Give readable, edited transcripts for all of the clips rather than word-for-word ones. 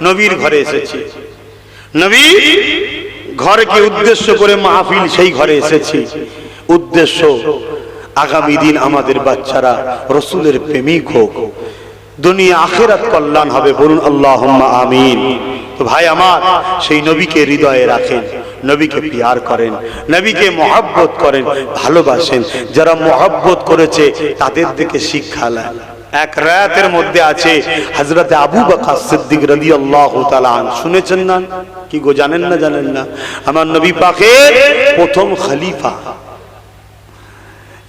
নবীর ঘরে এসেছি, নবী ঘরকে উদ্দেশ্য করে মাহফিল, সেই ঘরে এসেছি। উদ্দেশ্য আগামী দিন আমাদের বাচ্চারা রসুলের প্রেমিক হোক, দুনিয়া আখিরাত কল্যাণ হবে। বলুন আল্লাহুম্মা আমিন। তো ভাই আমার, সেই নবীকে হৃদয়ে রাখেন, নবীকে প্যার করেন, নবীকে মহব্বত করেন, ভালোবাসেন। যারা মহব্বত করেছে তাদের থেকে শিক্ষা নেন। এক রায়াতের মধ্যে আছে হযরত আবু বকর সিদ্দিক রাদিয়াল্লাহু তাআলা আনহু, শুনেছেন না? কি গো, জানেন না? জানেন না? আমার নবী পাকের প্রথম খলিফা,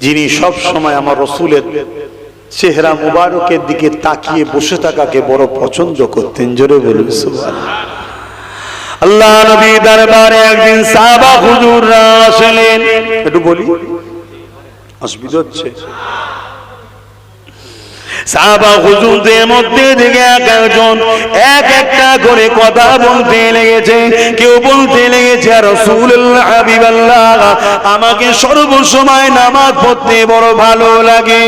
যিনি সব সময় আমার রাসূলের চেহারা মুবারকের দিকে তাকিয়ে বসে থাকাকে বড় পছন্দ করতেন। জোরে বলুন সুবহানাল্লাহ। আল্লাহ নবী দরবারে একদিন সাহাবা হুজুররা আসলেন। একটু বলি, অসুবিধা হচ্ছে? সাহাবা হুজুরদের মধ্যে থেকে একজন এক একটা করে কথা বলতে লেগেছে। কেউ বলতে লেগেছে, রাসূলুল্লাহ হাবিবাল্লাহ, আমাকে সর্বসময় নামাজ পড়তে বড় ভালো লাগে।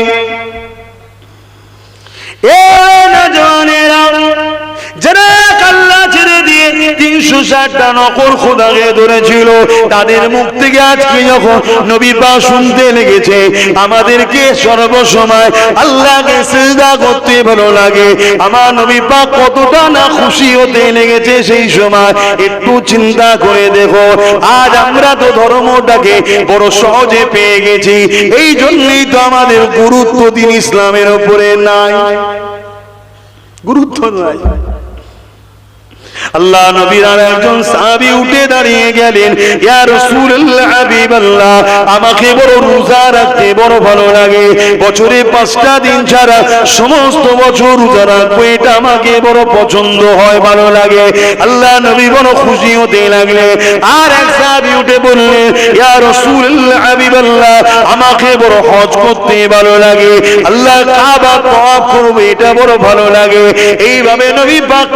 এ নজওয়ানেরা যারা আল্লাহ ছেড়ে দিয়ে 360টা নকল খোদাকে ধরেছিল, তাদের মুখ থেকে আজকে যখন নবী পাক শুনতে লেগেছে আমাদেরকে সর্বসময় আল্লাহকে সিজদা করতে ভালো লাগে, আমার নবী পাক কতটা না খুশি হতে লেগেছে সেই সময় একটু চিন্তা করে দেখো। আজ আমরা তো ধর্মটাকে বড় সহজে পেয়ে গেছি, এই জন্যই তো আমাদের গুরুত্ব দিন ইসলামের উপরে নাই, গুরুত্ব নাই। আল্লাহ নবীর একজন সাহাবী উঠে দাঁড়িয়ে গেলেন, ইয়া রাসূলুল্লাহ হাবিবাল্লাহ, আমাকে বড় রোজা রাখতে বড় ভালো লাগে, বছরে 5টা দিন ছাড়া সমস্ত বছর রোজা রাখবো, এটা আমাকে বড় পছন্দ হয়, ভালো লাগে। আল্লাহ নবী বড় খুশি হতে লাগলেন। আর এক সাহাবী উঠে বললেন, ইয়া রাসূলুল্লাহ হাবিবাল্লাহ, আমাকে বড় হজ করতে ভালো লাগে, আল্লাহ কাবা তওয়াফ করব, এটা বড় ভালো লাগে। এইভাবে নবী পাক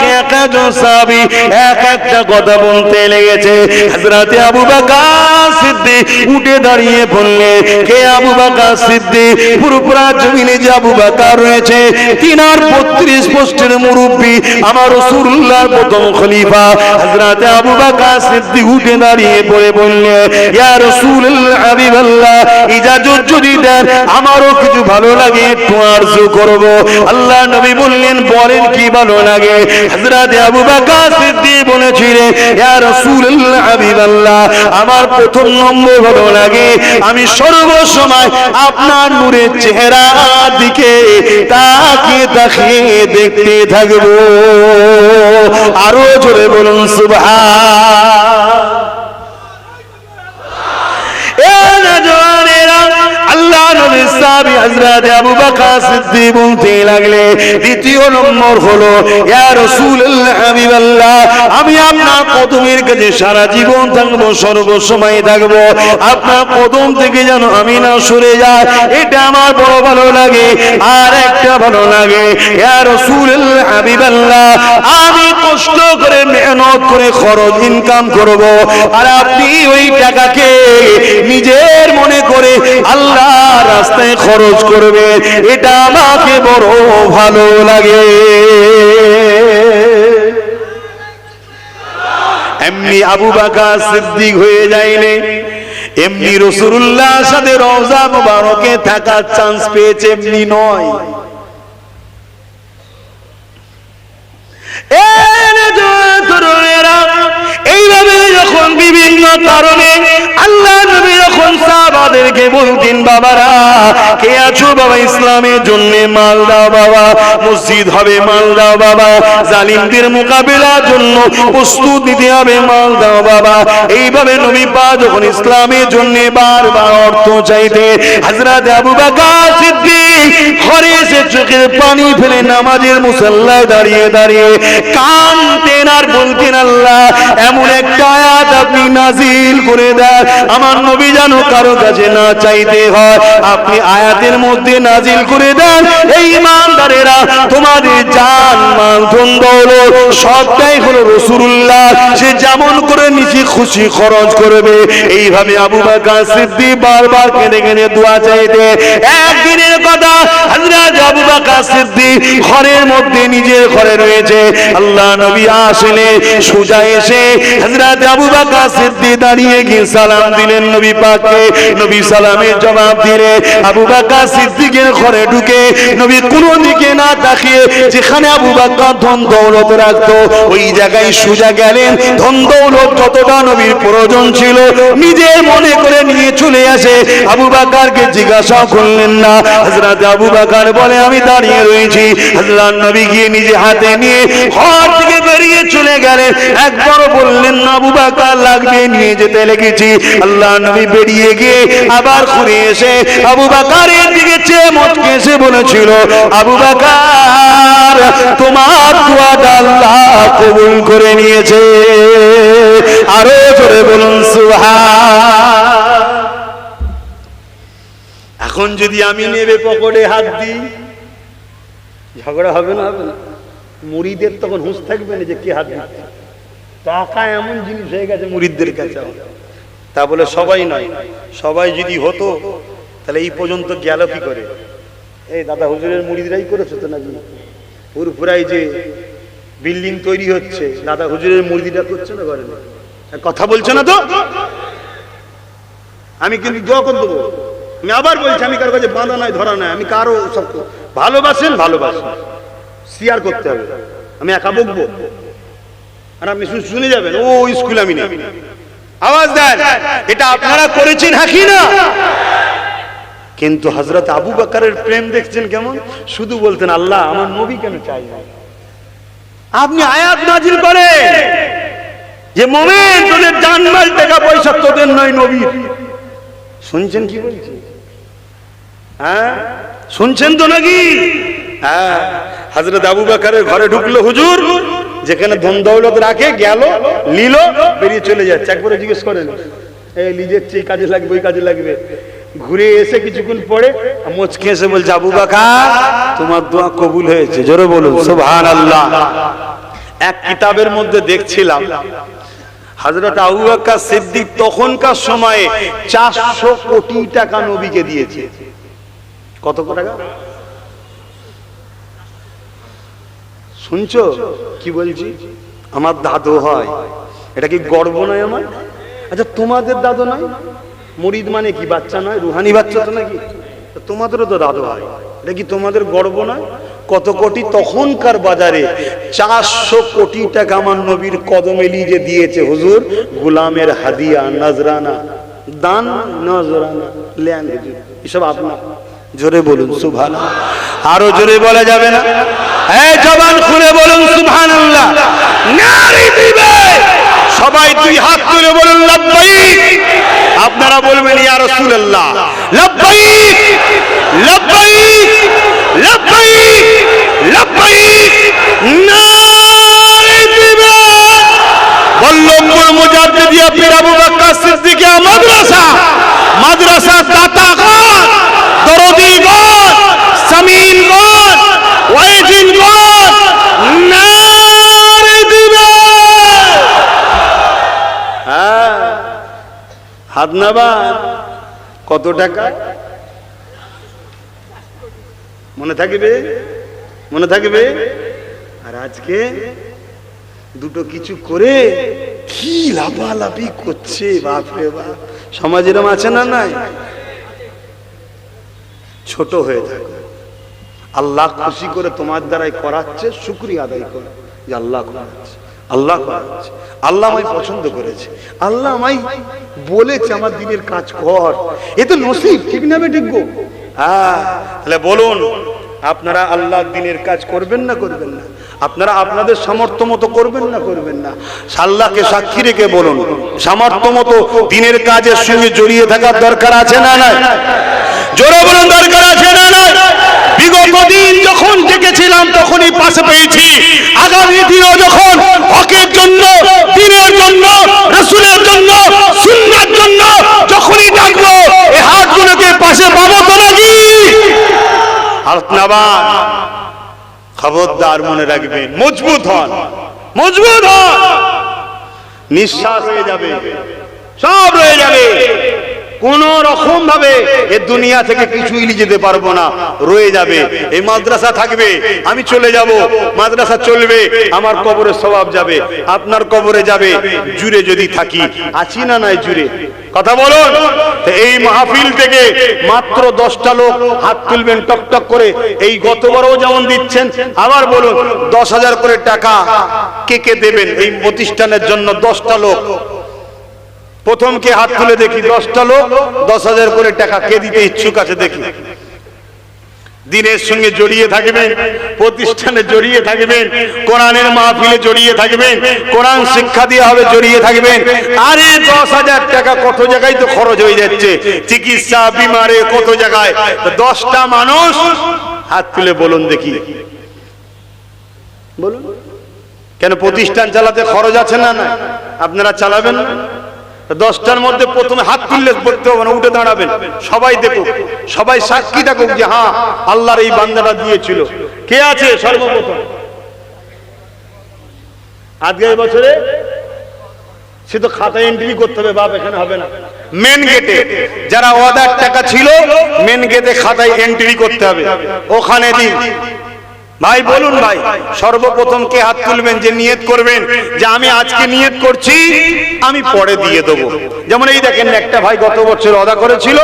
একজন সাহাবী এক একটা কথা বলতে লেগেছে। হযরত আবু বকর সিদ্দিক উঠে দাঁড়িয়ে বললেন, কে আবু বকর সিদ্দিক? পুরোপুরা জমিনে যে আবু বকর রয়েছে, তিনার 32 পোস্টের মুরব্বী, আমার রাসূলুল্লাহর প্রথম খলিফা। হযরত আবু বকর সিদ্দিক উঠে দাঁড়িয়ে পড়ে বললেন, ইয়া রাসূলুল্লাহ হাবিবাল্লাহ, ইজাজত যদি দেন আমারও কিছু ভালো লাগে, একটু আরজু করব। আল্লাহ নবী বললেন, বলেন কি ভালো লাগে? হযরত আবু বকর সিদ্দিক বলেছিলেন, ইয়া রাসূলুল্লাহ হাবিবাল্লাহ, আমার প্রথম নম্বর ভালো লাগে, আমি সর্বসময় আপনার নূরের চেহারা দিকে তাকিয়ে তাকিয়ে দেখতে থাকব। আরো জোরে বলুন সুবহান। আল্লাহ নবীর সাহাবী হযরত আবু বকর সিদ্দিক বলতে লাগলেন, দ্বিতীয় নম্বর হলো, ইয়া রাসূলুল্লাহ হাবিবাল্লাহ, আমি আপনার কদমের কাছে সারা জীবন থাকবো, সর্বসময় থাকবো, আপনার কদম থেকে যেন আমি না সরে যাই, এটা আমার বড় ভালো লাগে। আর একটা ভালো লাগে, ইয়া রাসূলুল্লাহ হাবিবাল্লাহ, আমি কষ্ট করে মেহনত করে খরচ ইনকাম করব, আর আপনি ওই টাকাকে নিজের মনে করে আল্লাহ রাস্তায় খরচ করবে, এটা আমাকে বড় ভালো লাগে। এমনি আবু বকর সিদ্দিক হয়ে যায়নি, এমনি রাসূলুল্লাহর সাথে রওজা মুবারকে থাকার চান্স পেয়েছে, এমনি নয়। এইভাবে যখন বিভিন্ন কারণে আল্লাহ নবী যখন সাহাবাদেরকে বলতেন, বাবারা কে আছো বাবা, ইসলামের জন্য মাল দাও বাবা, মসজিদ হবে মাল দাও বাবা, জালিমদের মোকাবিলার জন্য প্রস্তুত নিতে হবে মাল দাও বাবা। এইভাবে নবী পাক যখন ইসলামের জন্য বারবার অর্থ চাইতে, হযরত আবু বকর সিদ্দিক ঘরে এসে চোখের পানি ফেলে নামাজের মুসাল্লায় দাঁড়িয়ে দাঁড়িয়ে কাঁদতেন আর বলতেন, আল্লাহ এমন একটা আয়াত আপনি নাজিল করে দেন, আমার নবী যেন কারো কাছে না চাইতে হয়। আপনি আয়াতের মধ্যে নাজিল করে দেন, এই ইমানদারেরা তোমাদের জান মাল ধন দৌলত সবটাই হলো রাসূলুল্লাহ, সে যেমন করে নিজে খুশি খরচ করবে। এইভাবে আবু বকর সিদ্দিক বারবার কেঁদে কেঁদে দোয়া চাইতে। একদিনের কথা, হযরত আবু বকর সিদ্দিক ঘরের মধ্যে নিজের ঘরে রয়েছে, আল্লাহ নবী আসলেন, সোজা এসে হযরত আবু বকর সিদ্দিক দাঁড়িয়ে গিয়ে সালাম দিলেন নবী পাককে। নবী সালামের জবাব দিলে আবু বকর সিদ্দিকের ঘরে ঢুকে নবী কোনো দিকে না তাকিয়ে যেখানে আবু বকর ধন দৌলত রাখতো ওই জায়গায় সোজা গেলেন। ধন দৌলত যতটা নবীর প্রয়োজন ছিল নিজের মনে করে নিয়ে চলে আসে। আবু বকরকে জিজ্ঞাসা করলেন না। হযরত আবু বকর বলে আমি দাঁড়িয়ে রয়েছি। হযরত নবী গিয়ে নিজে হাতে নিয়ে ঘর থেকে বেরিয়ে চলে গেলেন। একবারও বললেন না আবু বকর লাগবে, নিয়ে যেতে লেগেছি। আল্লাহ নবী বেরিয়ে গিয়ে আবার ঘুরে এসে আবু বকরের দিকে চেয়ে মুচকে এসে বলেছিল, আবু বকর তোমার দোয়াটা আল্লাহ কবুল করে নিয়েছে। আরো জোরে বলুন সুবহান। এখন যদি আমি নেবে পকেটে হাত দিই, ঝগড়া হবে না? হবে না? মুরিদের তখন হুঁশ থাকবে না যে কি হাত দিচ্ছে। টাকা এমন জিনিস হয়ে গেছে মুরিদদের কাছে, তা বলে সবাই নয়। সবাই যদি হতো তাহলে এই পর্যন্ত গেল কি করে? এই দাদা হুজুরের মুরিদরাই করেছে তো নাকি? পুরপুরাই যে বিল্ডিং তৈরি হচ্ছে দাদা হুজুরের মুরিদরা করছে না, করে না? কথা বলছে না তো? আমি কিন্তু দোয়া করে দেবো। আমি আবার বলছি, আমি কারো কাছে বাঁধা নাই ধরা নাই। আমি কারো সব ভালোবাসেন, ভালোবাসেন, শেয়ার করতে হবে। আমি একা বকবো আর আপনি শুনে যাবেন ও স্কুল আমি নেই। আওয়াজ দেন, এটা আপনারা করেছেন হাকি না? কিন্তু হযরত আবু বকরের প্রেম দেখছেন কেমন? শুধু বলতেন আল্লাহ আমার নবী কেন চাই না? আপনি আয়াত নাজিল করেন যে মুমিন তোদের জানমাল টাকা পয়সা তোদের নয় নবীর। শুনছেন কি বলছি? হ্যাঁ শুনছেন তো নাকি? হ্যাঁ, হযরত আবু বকরের ঘরে ঢুকলো হুজুর, যেখানে ধন দৌলত রাখে গেল, নিল, বেরিয়ে চলে যাচ্ছে। একবারে জিজ্ঞেস করেন এই লিজেচ্ছে এই কাজে লাগবে ওই কাজে লাগবে। ঘুরে এসে কিছুক্ষণ পরে মুচকে এসে বলছে আবু বকর তোমার দোয়া কবুল হয়েছে। জোরে বলুন সুবহানাল্লাহ। এক কিতাবের মধ্যে দেখছিলাম হযরত আবু বকর সিদ্দিক তখনকার সময়ে 400 কোটি টাকা নবীকে দিয়েছে। কত টাকা? শুনছো কি বলছি? আমার দাদু হয়, এটা কি গর্ব নয় আমার? আচ্ছা তোমাদের দাদু নয়? মুরিদ মানে কি বাচ্চা নয়, রুহানি বাচ্চা তো নাকি? তোমাদেরও তো দাদু হয়, এটা কি তোমাদের গর্ব নয়? কত কোটি তখনকার বাজারে 400 কোটি টাকা আমার নবীর কদমে লিজে দিয়েছে হুজুর। গোলামের হাদিয়া, নজরানা, দান, নজরানা লেন হুজুর, এসব আপনার। জোরে বলুন সুবহানাল্লাহ। আরো জোরে বলা যাবে না? এই জবান খুলে বলুন সুবহানাল্লাহ। নারী দিবে সবাই দুই হাত তুলে বলুন লাব্বাইক। আপনারা বলবেন ইয়া রাসূলুল্লাহ লাব্বাইক লাব্বাইক লাব্বাইক লাব্বাইক। নারী দিবে বল্লভপুর মুজাদ্দিদিয়া পীর আবু বকর সিদ্দিকিয়া মাদ্রাসা, মাদ্রাসা দাতাগণ, দরদিগণ, সামিনগণ, ওয়াইজিনগণ নারী দিবে। হ্যাঁ হাদনাবাদ কত টাকা মনে থাকবে? মনে থাকবে? আর আজকে দুটো কিছু করে কি লাফালাফি করছে, বাপরে বাপ। সমাজের আছে না? নাই? ছোট হয়ে থাকে, আল্লাহ খুশি করে তোমার দ্বারাই করাচ্ছে, শুকরিয়া আদায় করো যে আল্লাহ করাচ্ছে, আল্লাহ করাচ্ছে, আল্লাহ আমায় পছন্দ করেছে, আল্লাহ আমায় বলেছে আমার দিনের কাজ কর। এ তো নসিব, ঠিক না বেঠিক গো? হ্যাঁ, তাহলে বলুন আপনারা আল্লাহর দিনের কাজ করবেন না করবেন না? আপনারা আপনাদের সামর্থ্য মতো করবেন না করবেন না? আল্লাহকে সাক্ষী রেখে বলুন সামর্থ্য মতো দিনের কাজের সঙ্গে জড়িয়ে থাকার দরকার আছে না নাই? জোরে বলুন দরকার আছে না নাই? বিগত দিন যখন জেগেছিলাম তখনই পাশে পেয়েছি, আগামী দিনও যখন হকের জন্য, দিনের জন্য, রাসূলের জন্য, সুন্নাহর জন্য যখনই হাত নামান। খবরদার মনে রাখবেন, মজবুত হন, মজবুত হন। নিঃশ্বাস হয়ে যাবে, সব রয়ে যাবে, কোন রকম ভাবে এ দুনিয়া থেকে কিছুই নিয়ে যেতে পারবো না, রয়ে যাবে। এই মাদ্রাসা থাকবে, আমি চলে যাব, মাদ্রাসা চলবে, আমার কবরে সওয়াব যাবে, আপনার কবরে যাবে। জুড়ে যদি থাকি, আছি না নাই জুড়ে? কথা বলুন। এই মাহফিল থেকে মাত্র 10টা লোক হাত তুলবেন টকটক করে। এই গতবারও যেমন দিচ্ছেন, আবার বলুন 10,000 করে টাকা কে কে দেবেন এই প্রতিষ্ঠানের জন্য? 10টা লোক, প্রথম কে হাত তুলে দেখি? 10টা লোক 10,000 করে টাকা কে দিতে ইচ্ছুক আছে দেখি। দিনের সঙ্গে জড়িয়ে থাকবেন, প্রতিষ্ঠানে জড়িয়ে থাকবেন, কোরআনের মাহফিলে জড়িয়ে থাকবেন, কোরআন শিক্ষা দেওয়া হবে, জড়িয়ে থাকবেন। আরে 10,000 টাকা কত জায়গায় তো খরচ হয়ে যাচ্ছে, চিকিৎসা বিমারে কত জায়গায়। 10টা মানুষ হাত তুলে বলুন দেখি, বলুন। কেন প্রতিষ্ঠান চালাতে খরচ আছে না? না, আপনারা চালাবেন না? 10টার মধ্যে প্রথমে হাত তুললে বলতে হবে না, উঠে দাঁড়াবেন, সবাই দেখুক, সবাই সাক্ষী থাকুক যে হ্যাঁ আল্লাহর এই বান্দাটা দিয়েছিল। কে আছে সর্বপ্রথম? আজকে এই বছরে সে তো খাতায় এন্ট্রি করতে হবে, বাপ এখানে হবে না। মেন গেটে যারা অর্ডার টাকা ছিল, মেন গেটে খাতায় এন্ট্রি করতে হবে, ওখানে দিন। ভাই বলুন, ভাই সর্বপ্রথম কে হাত তুলবেন যে নিয়ত করবেন যে আমি আজকে নিয়ত করছি, আমি পরে দিয়ে দেবো। যেমন এই দেখেন, একটা ভাই গত বছর ওয়াদা করেছিল,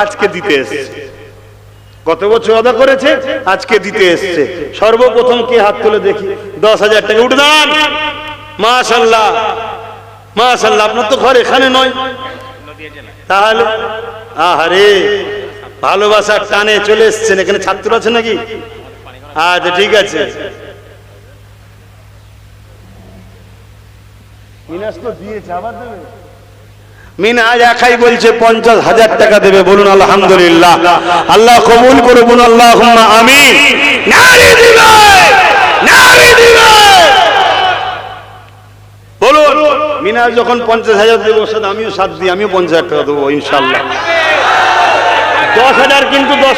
আজকে দিতে এসেছে। গত বছর ওয়াদা করেছে, আজকে দিতে এসেছে। সর্বপ্রথম কে হাত তুলে দেখি? 10,000 টাকা। উঠে দাঁড়ান। মাশাআল্লাহ, মাশাআল্লাহ। আপনার তো ঘর এখানে নয়, তাহলে আহারে ভালোবাসার টানে চলে এসেছেন। এখানে ছাত্র আছে নাকি? আচ্ছা ঠিক আছে। মিনাজ তো দিয়েছে, আবার দেবে। মিনাজ একাই বলছে 50,000 টাকা দেবে। বলুন আলহামদুলিল্লাহ। আল্লাহ কবুল করে, বলুন আল্লাহুম্মা আমিন। নারে দিবে, নারে দিবে। বলুন, মিনাজ যখন 50,000 দেবে, ওর সাথে আমিও সাথ দিই, আমিও 50,000 টাকা দেবো ইনশাআল্লাহ। 10,000 কিন্তু 10।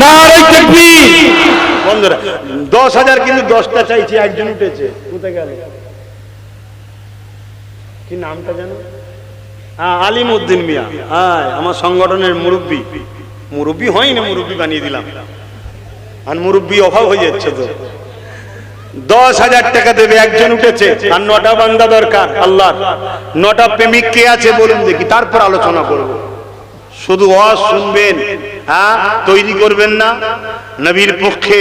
নারে তাকবীর। বন্ধুরা 10,000 কিন্তু 10টা চাইছি। একজন উঠেছে, কোথায় গেল? কি নামটা জানো? আলিম উদ্দিন মিয়া। আমার সংগঠনের মুরব্বী। মুরব্বী হয়নি, মুরব্বী বানিয়ে দিলাম, আর মুরব্বী অভাব হয়ে যাচ্ছে তো। 10,000 টাকা দেবে, একজন উঠেছে। আর 9টা বান্দা দরকার আল্লাহর। 9টা প্রেমিক কে আছে বলুন দেখি, তারপর আলোচনা করব। শুধু ওয়াজ শুনবেন, তৈরি করবেন না। নবীর পক্ষে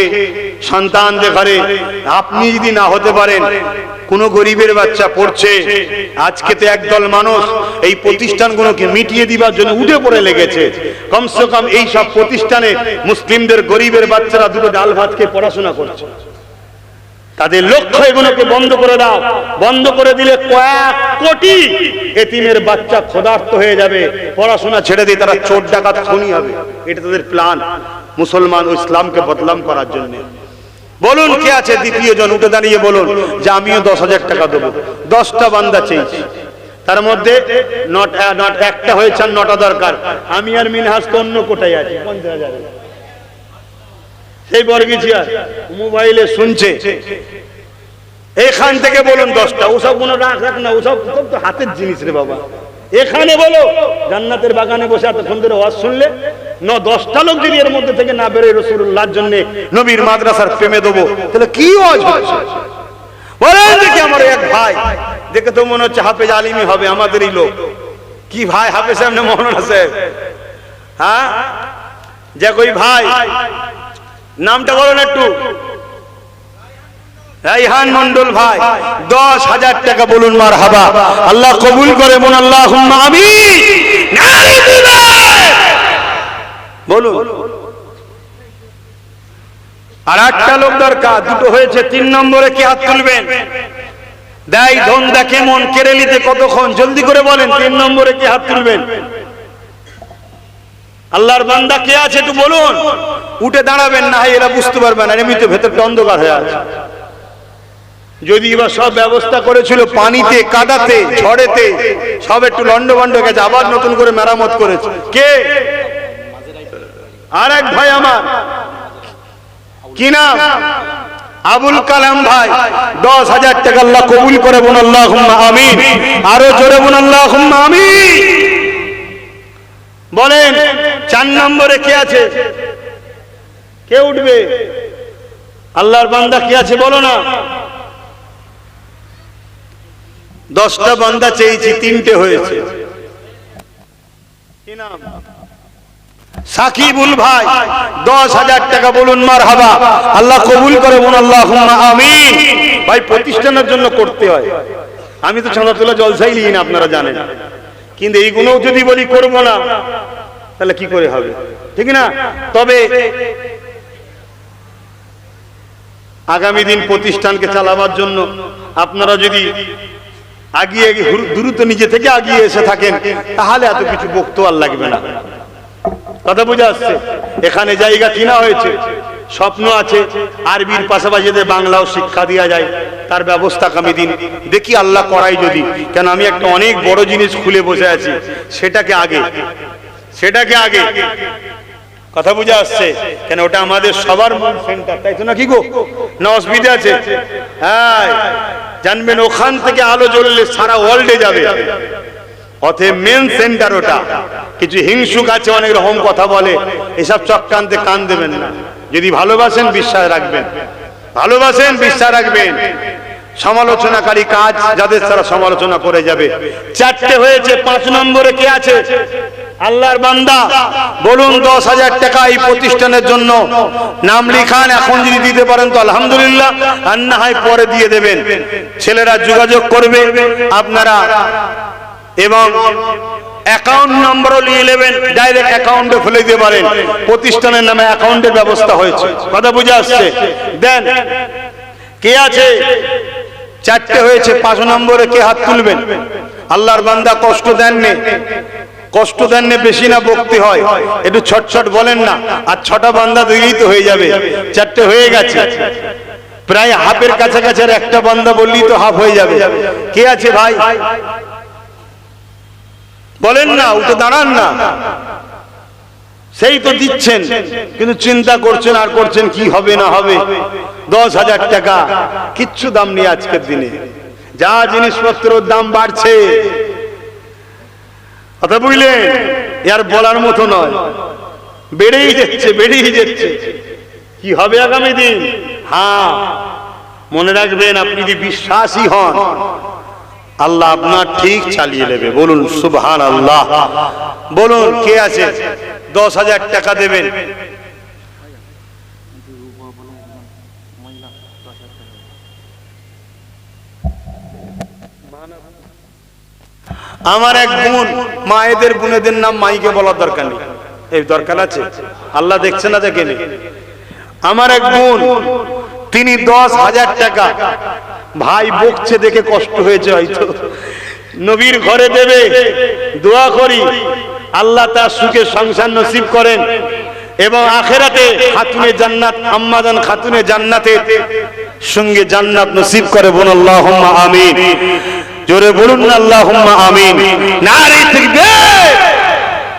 সন্তান দেখারে আপনি যদি না হতে পারেন, কোন গরিবের বাচ্চা পড়ছে, আজকে তো একদল মানুষ এই প্রতিষ্ঠানগুলোকে মিটিয়ে দিবার জন্য উঠে পড়ে লেগেছে। কমসে কম এই সব প্রতিষ্ঠানে মুসলিমদের গরিবের বাচ্চারা দুটো ডাল ভাত খেয়ে পড়াশোনা করছে। তাদের লক্ষ্য এগুলোকে বন্ধ করে দাও। বন্ধ করে দিলে কয়েক কোটি এতিমের বাচ্চা ক্ষুধার্ত হয়ে যাবে, পড়াশোনা ছেড়ে দিয়ে তারা চোর ডাকাত খুনি হবে। এটা তাদের প্ল্যান, মুসলমান ও ইসলামকে বদনাম করার জন্য। বলুন কে আছে দ্বিতীয় জন? উঠে দাঁড়িয়ে বলুন যে আমিও 10,000 টাকা দেবো। 10টা বান্দা চেয়েছি, তার মধ্যে একটা হয়েছে, 9টা দরকার। আমি আর মিনহাজ তো অন্য কোটায় আছি। 50,000 সেই বর্গিচিয়ার মোবাইলে শুনছে, এখান থেকে বলুন 10টা। ওসব কোনো রাখ না, ওসব তো হাতের জিনিস রে বাবা। এখানে বলো, জান্নাতের বাগানে বসে এতক্ষণ ধরে ওয়াজ শুনলে 10টা লোক যদি এর মধ্যে থেকে না বেরোয় রাসূলুল্লাহর জন্য, নবীর মাদ্রাসার প্রেমে দেবো, তাহলে কি ওয়াজ হচ্ছে? বলেন দেখি। আমার এক ভাই দেখে তো মনে হচ্ছে হাফেজ আলিমই হবে, আমাদেরই লোক। কি ভাই হাফেজ সাহেব না মৌলানা সাহেব? হ্যাঁ, যে কই ভাই নামটা বলুন একটু। রাইহান মন্ডল ভাই, 10,000 টাকা বলুন মারহাবা। আল্লাহ কবুল করে, বলুন আল্লাহুম্মা আমিন। নারে দিবে বলুন। আর 8টা লোক দরকার, 2টো হয়েছে। 3 নম্বরে কি হাত তুলবেন? দেয় ধন্দা কেমন, কেরেলিতে কতক্ষণ? জলদি করে বলেন, 3 নম্বরে কি হাত তুলবেন? আল্লাহর বান্দা কে আছে একটু বলুন। উঠে দাঁড়াবেন, না এরা বুঝতে পারবে না, এমনিতে ভেতরটা অন্ধকার হয়ে আছে। যদি এবার সব ব্যবস্থা করেছিল, পানিতে, কাদাতে, ঝড়েতে সব একটু লন্ডভন্ড গেছে, আবার নতুন করে মেরামত করেছে। কে? আর এক ভাই আমার কি নাম? আবুল কালাম ভাই। 10,000 টাকা আল্লাহ কবুল করে বলুন আল্লাহুম্মা আমিন। আরো জোরে বলুন আল্লাহুম্মা আমিন। বলেন 4 নম্বরে কে আছে? কে উঠবে? আল্লাহর বান্দা কে আছে বলো না? 10টা বান্দা চেয়েছি, 3টে হয়েছে। কি নাম? সাকিবুল ভাই। 10,000 টাকা বলুন মারহাবা। আল্লাহ কবুল করে বলুন আল্লাহুম্মা আমিন। ভাই প্রতিষ্ঠানের জন্য করতে হয়। আমি তো চাঁদাতলা জলসাই নিই না, আপনারা জানেন, কিন্তু এইগুলোও যদি বলি করবো না তাহলে কি করে হবে, ঠিক না? তবে আগামী দিন প্রতিষ্ঠানকে চালাবার জন্য আপনারা যদি আগিয়ে দ্রুত নিজে থেকে আগিয়ে এসে থাকেন তাহলে এত কিছু বক্তব্য আর লাগবে না। কথা বুঝে আসছে? এখানে জায়গা কিনা হয়েছে, স্বপ্ন আছে আরবির পাশাপাশি বাংলাও শিক্ষা দেওয়া যায়, তার ব্যবস্থা আগামী দিন দেখি আল্লাহ করাই যদি। কেন আমি একটা অনেক বড় জিনিস খুলে বসে আছি, সেটাকে আগে কথা বুঝে আসছে? কেন ওটা আমাদের সবার মূল সেন্টার, তাই তো নাকি গো? না অসুবিধা আছে? হ্যাঁ, জানবেন ওখান থেকে আলো জ্বললে সারা ওয়ার্ল্ডে যাবে। অতএব মেন সেন্টার ওটা। কিছু হিংসুক আছে, অনেক রকম কথা বলে, এসব চক্রান্তে কান দেবেন না। যদি ভালোবাসেন বিশ্বাস রাখবেন, ভালোবাসেন বিশ্বাস রাখবেন। সমালোচনাকারী কাজ যাদের তারা সমালোচনা করে যাবে। 4টে হয়েছে। 5 নম্বরে কে আছে? আল্লাহর বান্দা বলুন 10,000 টাকা এই প্রতিষ্ঠানের জন্য নাম লিখান। এখন যদি দিতে পারেন তো আলহামদুলিল্লাহ, আর না হয় পরে দিয়ে দেবেন। ছেলেরা যোগাযোগ করবে আপনারা, এবং অ্যাকাউন্ট নম্বরও নিয়ে নেবেন, ডাইরেক্ট অ্যাকাউন্টে ফেলে দিতে পারেন। প্রতিষ্ঠানের নামে অ্যাকাউন্টের ব্যবস্থা হয়েছে। কথা বুঝে আসছে? দেন। কে আছে? 4টে হয়েছে। 5 নম্বরে কে হাত তুলবেন? আল্লাহর বান্দা কষ্ট দেননি, কষ্ট দেননি, বেশি না বকতে হয়, একটু ছটছট বলেন না। আর 6টা বান্দা দিলেই তো হয়ে যাবে। 4টে হয়ে গেছে, প্রায় হাফের কাছাকাছি। আর একটা বান্দা বললেই তো হাফ হয়ে যাবে। কে আছে ভাই? বলেন না, উঠে দাঁড়ান না। সেই তো দিচ্ছেন, কিন্তু চিন্তা করছেন আর করছেন কি হবে না হবে। 10,000 টাকা কিচ্ছু দাম নেই আজকের দিনে, যা জিনিসপত্রের দাম বাড়ছে। কথা বুঝলেন? আর বলার মতো নয়, বেড়েই যাচ্ছে, বেড়েই যাচ্ছে। কি হবে আগামী দিন? হ্যাঁ, মনে রাখবেন, আপনি যদি বিশ্বাসী হন আল্লাহ আপনার ঠিক চালিয়ে নেবে। বলুন সুবহানাল্লাহ। বলুন কে আছে? 10,000 টাকা দেবেন। আমার এক বোন, মায়েদের বোনেদের নাম মাইকে বলার দরকার নেই, এই দরকার আছে? আল্লাহ দেখছে না, দেখেনি? আমার এক বোন, তিনি 10,000 টাকা, ভাই বকছে দেখে কষ্ট হয়েছে হয়তো, নবীর ঘরে দেবে। দোয়া করি আল্লাহ তার সুখে সংসার নসিব করেন এবং আখেরাতে খাতুনে জান্নাত, আম্মাজান খাতুনে জান্নাতের সঙ্গে জান্নাত নসিব করে। বলুন আল্লাহুম্মা আমিন। জোরে বলুন না আল্লাহুম্মা আমিন। নারে তাকবীর।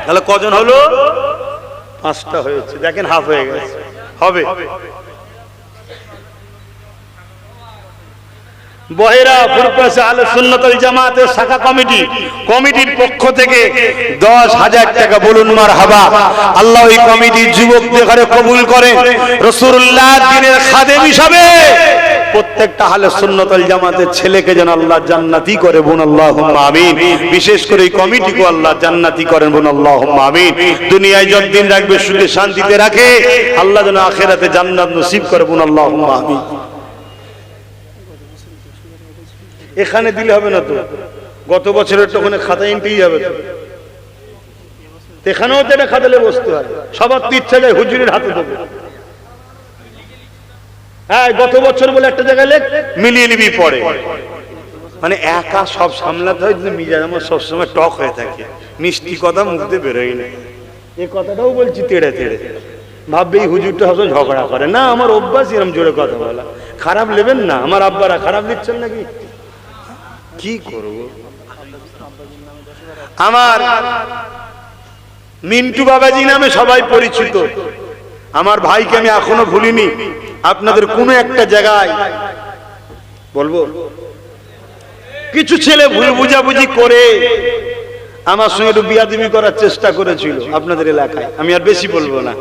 তাহলে কজন হলো? 5টা হয়েছে। দেখেন হাফ হয়ে গেছে। হবে বহেরা ফুরফাসে আহলে সুন্নাত ওয়াল জামাতের শাখা কমিটির পক্ষ থেকে 10,000 টাকা। বলুন মারহাবা। আল্লাহ এই কমিটির যুবকদের ঘরে কবুল করেন, রাসূলুল্লাহ দ্বীনের খাদেম হিসাবে প্রত্যেকটা আহলে সুন্নাত ওয়াল জামাতের ছেলেকে যেন আল্লাহ জান্নাতি করে। বলুন আল্লাহুম্মা আমিন। বিশেষ করে এই কমিটিকে আল্লাহ জান্নাতি করেন। বলুন আল্লাহুম্মা আমিন। দুনিয়ায় যতদিন রাখবে সুখে শান্তিতে রাখে, আল্লাহ যেন আখিরাতে জান্নাত নসিব করে। বলুন আল্লাহুম্মা আমিন। এখানে দিলে হবে না তো, গত বছরের তো ওখানে খাতা এন্ট্রি যাবে তো, এখানেও তো এটা খাতালে বসতে হয়। সবার তো ইচ্ছা যায় হুজুরের হাতে দেবে। হ্যাঁ, গত বছর বলে একটা জায়গায় লেখ, মিলিয়ে নিবি পরে। মানে একা সব সামলাতে হয়, মিজাজ আমার সবসময় টক হয়ে থাকে, মিষ্টি কথা মুখ দিয়ে বেরোয় না। এই কথাটাও বলছি তেড়ে তেড়ে, ভাববে এই হুজুরটা সবসময় ঝগড়া করে। না, আমার অভ্যাস এরকম জোরে কথা বলা। খারাপ নেবেন না, আমার আব্বারা খারাপ নিচ্ছেন নাকি? কি করব? আমার মিন্টু বাবাজি নামে সবাই পরিচিত। আমার ভাইকে আমি এখনো ভুলিনি। আপনাদের কোনো একটা জায়গায় বলবো, কিছু ছেলে ভুল বুঝাবুঝি করে আমার সঙ্গে একটু বিয়াদবি করার চেষ্টা করেছিল আপনাদের এলাকায়, আমি আর বেশি বলবো না।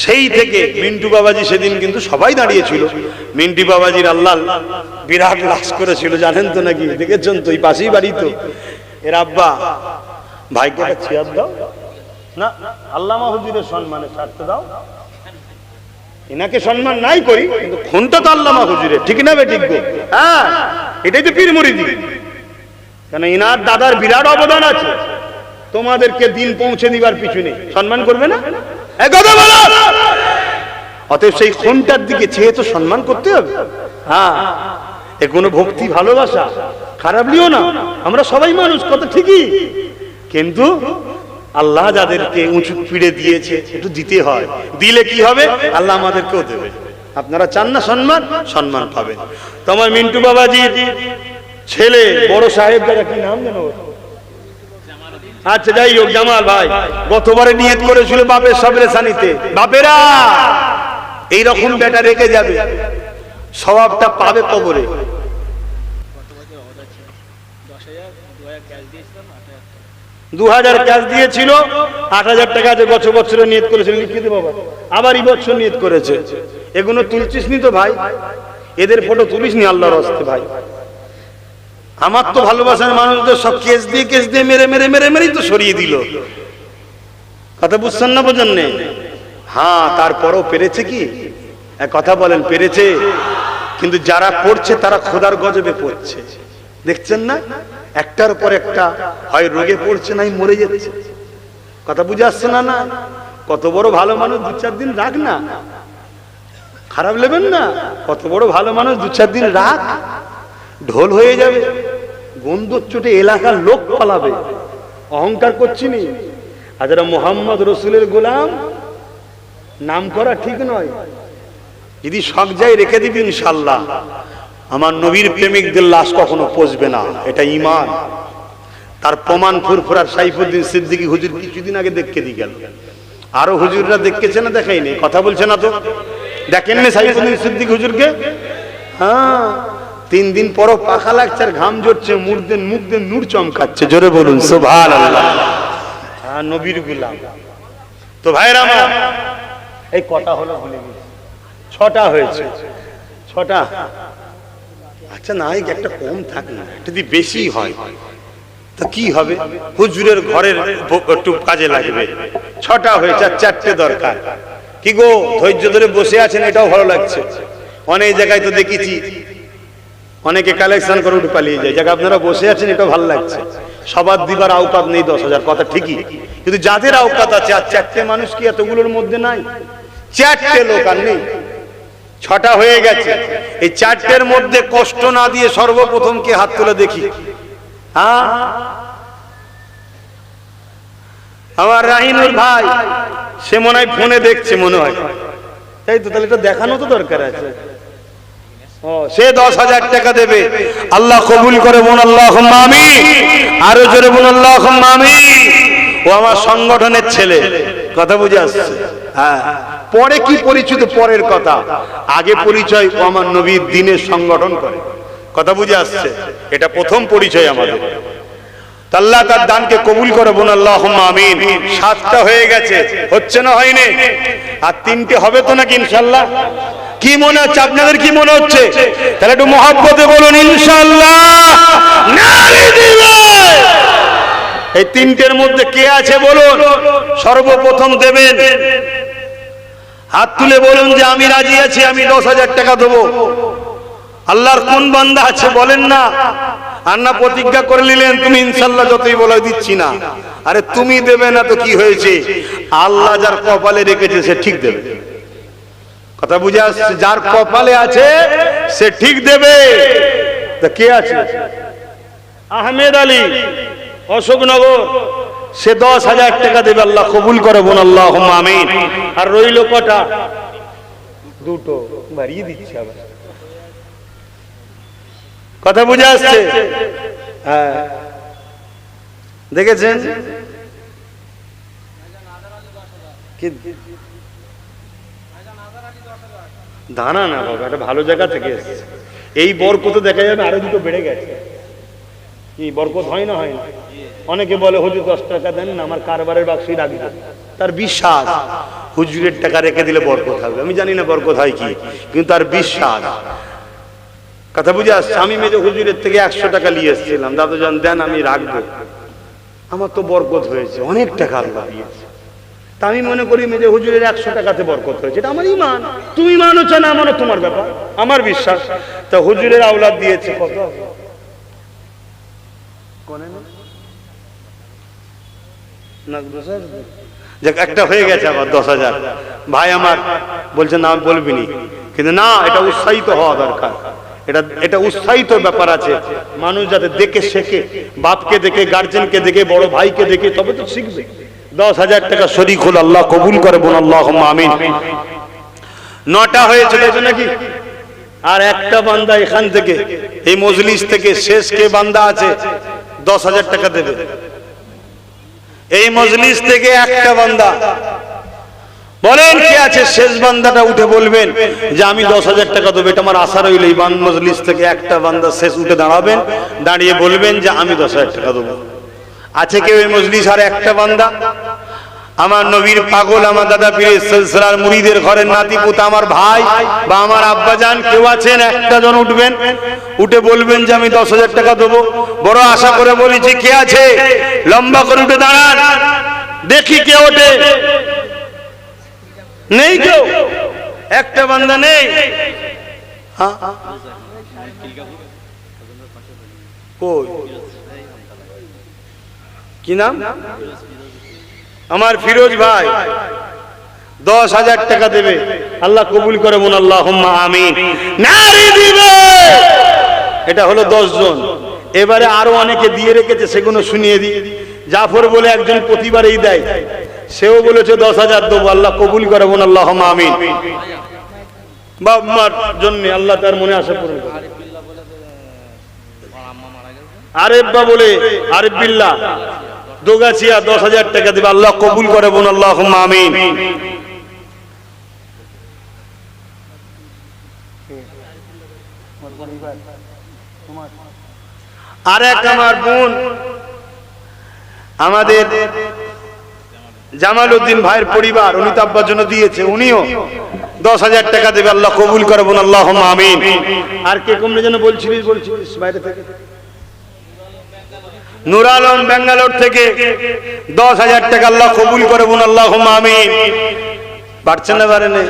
সেই থেকে মিন্টু বাবাজি সেদিন কিন্তু সবাই দাঁড়িয়েছিল, মিন্টু বাবাজির আল্লাহ বিরাট লাশ করেছিল, জানেন তো নাকি? দেখেছেন তো, এই পাশেই বাড়ি তো। এর আব্বা, ভাইকে একটা চেয়ার দাও না, আল্লামা হুজুরের সম্মানে ছাড়তে দাও। এনাকে সম্মান নাই করি, কিন্তু খুনটা তো আল্লামা হুজুরের, ঠিক না বে? ঠিক গো, হ্যাঁ, এটাই তো পীর মুরিদি। কেন ইনার দাদার বিরাট অবদান আছে তোমাদেরকে দিন পৌঁছে দিবার পিছনে, সম্মান করবে না? অতএব সেই খুনটার দিকে চেয়ে তো সম্মান করতে হবে। হ্যাঁ, এ কোনো ভক্তি ভালোবাসা খারাপ লিও না, আমরা সবাই মানুষ, কথা ঠিকই, কিন্তু আল্লাহ যাদেরকে উঁচু পিড়ে দিয়েছে একটু দিতে হয়, দিলে কি হবে? আল্লাহ আমাদেরকেও দেবে। আপনারা চান না সম্মান? সম্মান পাবেন। তোমার মিন্টু বাবাজির ছেলে বড় সাহেব, দাদা কি নাম জানো? আচ্ছা যাই হোক, জামাল ভাই গতবারে নিয়ত করেছিল বাপের সবরে সানিতে। বাপেরা এইরকম বেটা রেখে যাবে, স্বভাবটা পাবে কবরে। 2000 ক্যাশ দিয়েছিল, 8000 টাকা আছে, গত বছরে নিয়ত করেছিল লিখিত বাবা, আবার এই বছর নিয়ত করেছে। এগুলো তুলছিস নি তো ভাই? এদের ফটো তুলিস নি আল্লাহর হস্তে ভাই। আমার তো ভালোবাসার মানুষদের সব কেস দিয়ে মেরে মেরে মেরে মেরেই তো সরিয়ে দিল। কথা বুঝছেন না? বোঝেন না? হ্যাঁ, তারপরও পেরেছে কি? এক কথা বলেন, পেরেছে? কিন্তু যারা করছে তারা খোদার গজবে পড়ছে, দেখছেন না? একটার পর একটা হয় রোগে পড়ছে, নাই মরে যাচ্ছে। কথা বুঝে আসছে না? না, কত বড় ভালো মানুষ 2-4 দিন রাখ না, খারাপ নেবেন না। কত বড় ভালো মানুষ 2-4 দিন রাখ, ঢোল হয়ে যাবে, গন্ধর চোটে এলাকার লোক পালাবে। অহংকার করছি নি। আর যারা মোহাম্মদ রসুলের গোলাম, নাম করা ঠিক নয়, যদি শখ যায় রেখে দিবি ইনশাল্লাহ। আমার নবীর প্রেমিকদের লাশ কখনো পচবে না, এটা ঈমান। তার প্রমাণ ফুরফুরার সাইফুদ্দিন সিদ্দিকী হুজুর কিছুদিন আগে দেখে দিয়ে গেল। আরো হুজুররা দেখেছে না? দেখাইনি, কথা বলছে না তো? দেখেননি সাইফুদ্দিন সিদ্দিকী হুজুরকে? হ্যাঁ, 3 দিন পরও পাখা লাগছে আর ঘাম ঝরছে, মুখ দিয়ে নূর চমকাচ্ছে। জোরে বলুন সুবহানাল্লাহ। হ্যাঁ, নবীর গোলাম। তো ভাইরা আমার, এই কটা হলো ভুলে গেছি, 6টা হয়েছে। 6টা? আচ্ছা না, একটা কম থাক না, যদি বেশি হয় তো কি হবে? হুজুরের ঘরের একটু কাজে লাগবে। 6টা হয়েছে, আর 4টে দরকার। কি গো, ধৈর্য ধরে বসে আছেন, এটাও ভালো লাগছে। অনেক জায়গায় তো দেখেছি অনেকে কালেকশন করে উঠে পালিয়ে যায়, জায়গা আপনারা বসে আছেন, এটা ভালো লাগছে। সবার দিবার আওকাত নেই 10,000, কথা ঠিকই, কিন্তু যাদের আওকাত আছে, আর 4টে মানুষ কি এতগুলোর মধ্যে নাই? 4টে লোক আর নেই, 6টা হয়ে গেছে। এই 4টের মধ্যে কষ্ট না দিয়ে সর্বপ্রথম কে হাত তুলে দেখি? হ্যাঁ, আমার রাহিনুর ভাই, সে মনে হয় ফোনে দেখছে, মনে হয়, তাই তো? তাহলে তো দেখানো তো দরকার আছে। সে 10,000 টাকা দেবে। আল্লাহ কবুল করে, বোন আল্লাহুম্মা আমিন। আরো জোরে বোন আল্লাহুম্মা আমিন। ও আমার সংগঠনের ছেলে, কথা বুঝে আসছে? হ্যাঁ, পরে কি পরিচিত পরের কথা, আগে পরিচয় ও আমার নবীর দ্বীনের সংগঠন করে। কথা বুঝে আসছে? এটা প্রথম পরিচয় আমাদের। আল্লাহ তার দানকে কবুল করে, বোন আল্লাহুম্মা আমিন। 7টা হয়ে গেছে, হচ্ছে না? হয়নি? আর 3টে হবে তো নাকি ইনশাআল্লাহ? কি মনে হচ্ছে আপনাদের? কি মনে হচ্ছে? তাহলে একটু মহব্বতে বলুন ইনশাআল্লাহ। নারে দিবে। এই 3টের মধ্যে কে আছে বলুন? সর্বপ্রথম দেবেন, হাত তুলে বলুন যে আমি রাজি আছি, আমি 10,000 টাকা দেবো। আল্লাহর কোন বান্দা আছে বলেন না? আর না প্রতিজ্ঞা করে নিলেন তুমি ইনশাআল্লাহ যতই বলে দিচ্ছি না। আরে তুমি দেবে না তো কি হয়েছে? আল্লাহ যার কপালে রেখেছে সে ঠিক দেবে। কথা বুঝে আসছে? যার কপালে আছে সে ঠিক দেবে। তা কে আছে? আহমেদ আলী, অশোকনগর, সে 10,000 টাকা দেবে। আল্লাহ কবুল করে, বোন আল্লাহুম্মা আমিন। আর রইল কটা? 2টো, বাড়িয়ে দিচ্ছি আবার। কথা বুঝে আসছে? হ্যাঁ, দেখেছেন? দানা না বাবা, এটা ভালো জায়গা থেকে এসেছে। এই বরকত দেখা যাবে আরো দুটো বেড়ে গেছে। কি বরকত হয় না, হয় না? অনেকে বলে হুজুর 10 টাকা দেন না, আমার কারবারের বাক্সই রাখবো। তার বিশ্বাস হুজুরের টাকা রেখে দিলে বরকত হবে। আমি জানি না বরকত হয় কি, কিন্তু তার বিশ্বাস। কথা বুঝে আসছে? আমি মেজো হুজুরের থেকে 100 টাকা নিয়ে এসেছিলাম, দাদু জান দেন আমি রাখবো, আমার তো বরকত হয়েছে, অনেক টাকা আল্লাহ দিয়েছে। তা আমি মনে করি মেজো হুজুরের 100 টাকাতে বরকত হয়েছে, এটা আমার ইমান। তুমি মানো চা না মানো তোমার ব্যাপার, আমার বিশ্বাস। তা হুজুরের আওলাদ দিয়েছে কত? একটা হয়ে গেছে আবার 10,000। ভাই আমার বলছে না বলবি নি, কিন্তু না, এটা উৎসাহিত হওয়া দরকার। এটা উৎসাহিত ব্যাপার আছে, মানুষ যাতে দেখে শেখে, বাপকে দেখে, গার্জেনকে দেখে, বড় ভাইকে দেখে, তবে তো শিখবে। 10,000 টাকা শরীক হল, আল্লাহ কবুল করে বল আল্লাহুম্মা আমিন। 9টা হয়েছে নাকি? আর একটা বান্দা এখান থেকে, এই মজলিস থেকে শেষ কে বান্দা আছে 10,000 টাকা দেবে? এই মজলিস থেকে একটা বান্দা বলেন কে আছে? শেষ বান্দাটা উঠে বলবেন যে আমি 10,000 টাকা দেবো। এটা আমার আশা রইল, এই মজলিস থেকে একটা বান্দা শেষ উঠে দাঁড়াবেন, দাঁড়িয়ে বলবেন যে আমি 10,000 টাকা দেবো। আছে কেউ এই মজলিস আর একটা বান্দা? আমার নবীর পাগল, আমার দাদা পীরের সিলসিলার মুরিদের ঘরের নাতিপুত, আমার ভাই বা আমার আব্বাজান কেউ আছেন? একটা জন উঠবেন, উঠে বলবেন যে আমি 10,000 টাকা দেবো। বড় আশা করে বলেছি, কে আছে? লম্বা করে উঠে দাঁড়ান, দেখি কে ওঠে। নেই কেউ? একটা বান্দা নেই? কি নাম? আমার ফিরোজ ভাই 10,000 টাকা দেবে, আল্লাহ কবুল করে বলুন আল্লাহুম্মা আমিন। নারী দিবে। এটা হলো 10 জন। এবারে আরো অনেকে দিয়ে রেখেছে, সেগুলো শুনিয়ে দিই। জাফর বলে একজন প্রতিবারেই দেয়, সেও বলেছে 10,000 দেবো, আল্লাহ কবুল করে বলুন আল্লাহুম্মা আমিন। বাপ মার জন্য আল্লাহ তার মনে আশা পূরণ করে। আরেব্বা বলে, আরেফ বিল্লাহ দোগাছিয়া 10,000 টাকা দেবে, আল্লাহ কবুল করে বলুন আল্লাহুম্মা আমিন। আর এক আমার বোন, আমাদের জামাল উদ্দিন ভাইয়ের পরিবার, উনি তো আব্বার জন্য দিয়েছে, উনিও 10,000 টাকা দেবে, আল্লাহ কবুল করে বলুন আল্লাহুম্মা আমিন। আর কে কমলে যেন বলছিলিস বাইরে থেকে? নূর আলম ব্যাঙ্গালোর থেকে 10,000 টাকা, আল্লাহ কবুল করে বলুন আল্লাহুম্মা আমিন। পারছেন না? পারে না?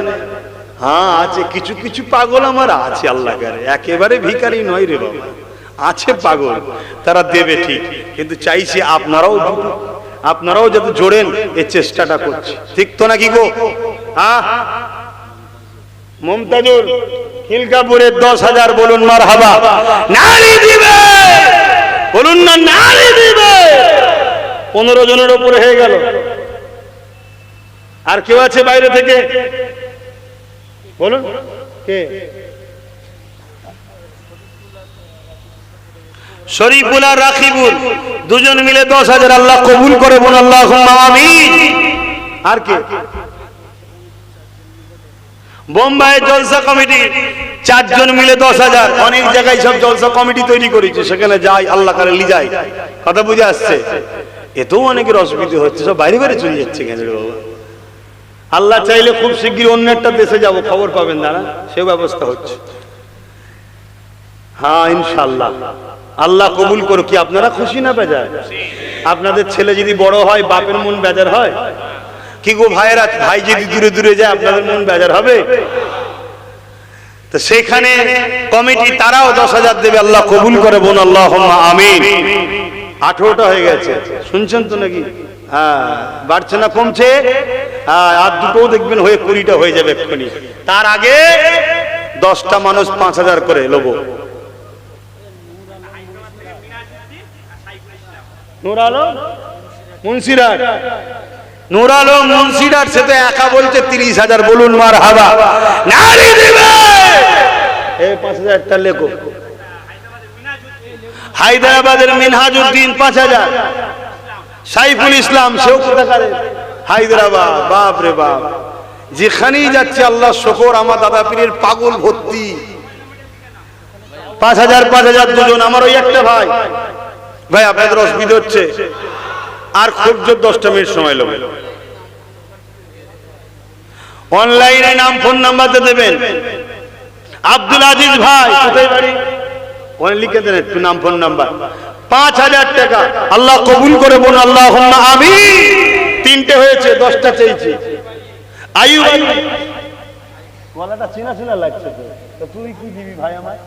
হ্যাঁ আছে, কিছু কিছু পাগল আমার আছে, আল্লাহ করে, একেবারে ভিখারি নয় রে বাবা, আছে পাগল, তারা দেবে ঠিক, কিন্তু চাইছি আপনারাও যাতে জোড়েন, এই চেষ্টাটা করছি। ঠিক তো নাকি গো? হ্যাঁ, মমতাজুর খিলকাপুরের 10,000 বলুন মারহাবা। নারী দিবে বলুন না, নারী দিবে। 15 জনের উপরে হয়ে গেল। আর কেউ আছে বাইরে থেকে? বলুন কে? শরীফুল আর রাকিবুল দুজন মিলে 10,000, আল্লাহ কবুল করে বলুন আল্লাহুম্মা আমিন। আর কে? বোম্বাই জলসা কমিটি 4 জন মিলে 10,000। অনেক জায়গায় সব জলসা কমিটি তৈরি করেছে, সেখানে যাই, আল্লাহ করে লি যায়। কথা বুঝে আসছে? এতেও অনেকের অসুবিধা হচ্ছে, সব বাইরে বাইরে চলে যাচ্ছে কেন রে বাবা? আল্লাহ চাইলে খুব শিগগির অন্য একটা দেশে যাব, খবর পাবেন দাঁড়া, সে ব্যবস্থা হচ্ছে। হ্যাঁ ইনশাআল্লাহ, আল্লাহ কবুল করো। কি আপনারা খুশি না বেজার? আপনাদের ছেলে যদি বড় হয়, বাপের মন বেজার হয় কি গো ভাইয়েরা? ভাই যদি দূরে দূরে যায়, আপনাদের মন বেজার হবে? তো সেখানে কমিটি তারাও 10,000 দেবে, আল্লাহ কবুল করে বলুন আল্লাহুম্মা আমিন। 18টা হয়ে গেছে, শুনছেন তো নাকি? হ্যাঁ, বাড়ছে না কমছে? হ্যাঁ, আর দুটোও দেখবেন হয়ে 20টা হয়ে যাবে এক্ষুনি। তার আগে 10টা মানুষ 5,000 করে লোবো। নূর আলম মুন্সিরাট, নূর আলম মুন্সিরাট, সে তো একা বলছে 30,000 বলুন মারহাবা। নারী দিবে। এই 5,000টা লেখো। হায়দ্রাবাদের মিনহাজউদ্দিন 5,000। সাইফুল ইসলাম, সেও কোথাকার? হায়দ্রাবাদ। বাপ রে বাপ, যেখানেই যাচ্ছে আল্লাহ শুকর, আমার দাদা পীরের পাগল ভর্তি। 5000 দুজন। আমার ওই একটা ভাই, ভাই আপনাদের অসুবিধা হচ্ছে, আর খুব জোর 10টা মিনিট সময় লাগবে। অনলাইনে নাম ফোন নাম্বার দেবেন। আব্দুল আজিজ ভাই, কোথায় বাড়ি? ওখানে লিখে দেন একটু নাম ফোন নাম্বার। 5000 টাকা আল্লাহ কবুল করে বলুন আল্লাহুম্মা আমিন। 3টে হয়েছে, 10টা চেয়েছি। আইয়ুব গলাটা চেনা চেনা লাগছে তো, তুই কি দিবি ভাই আমায়?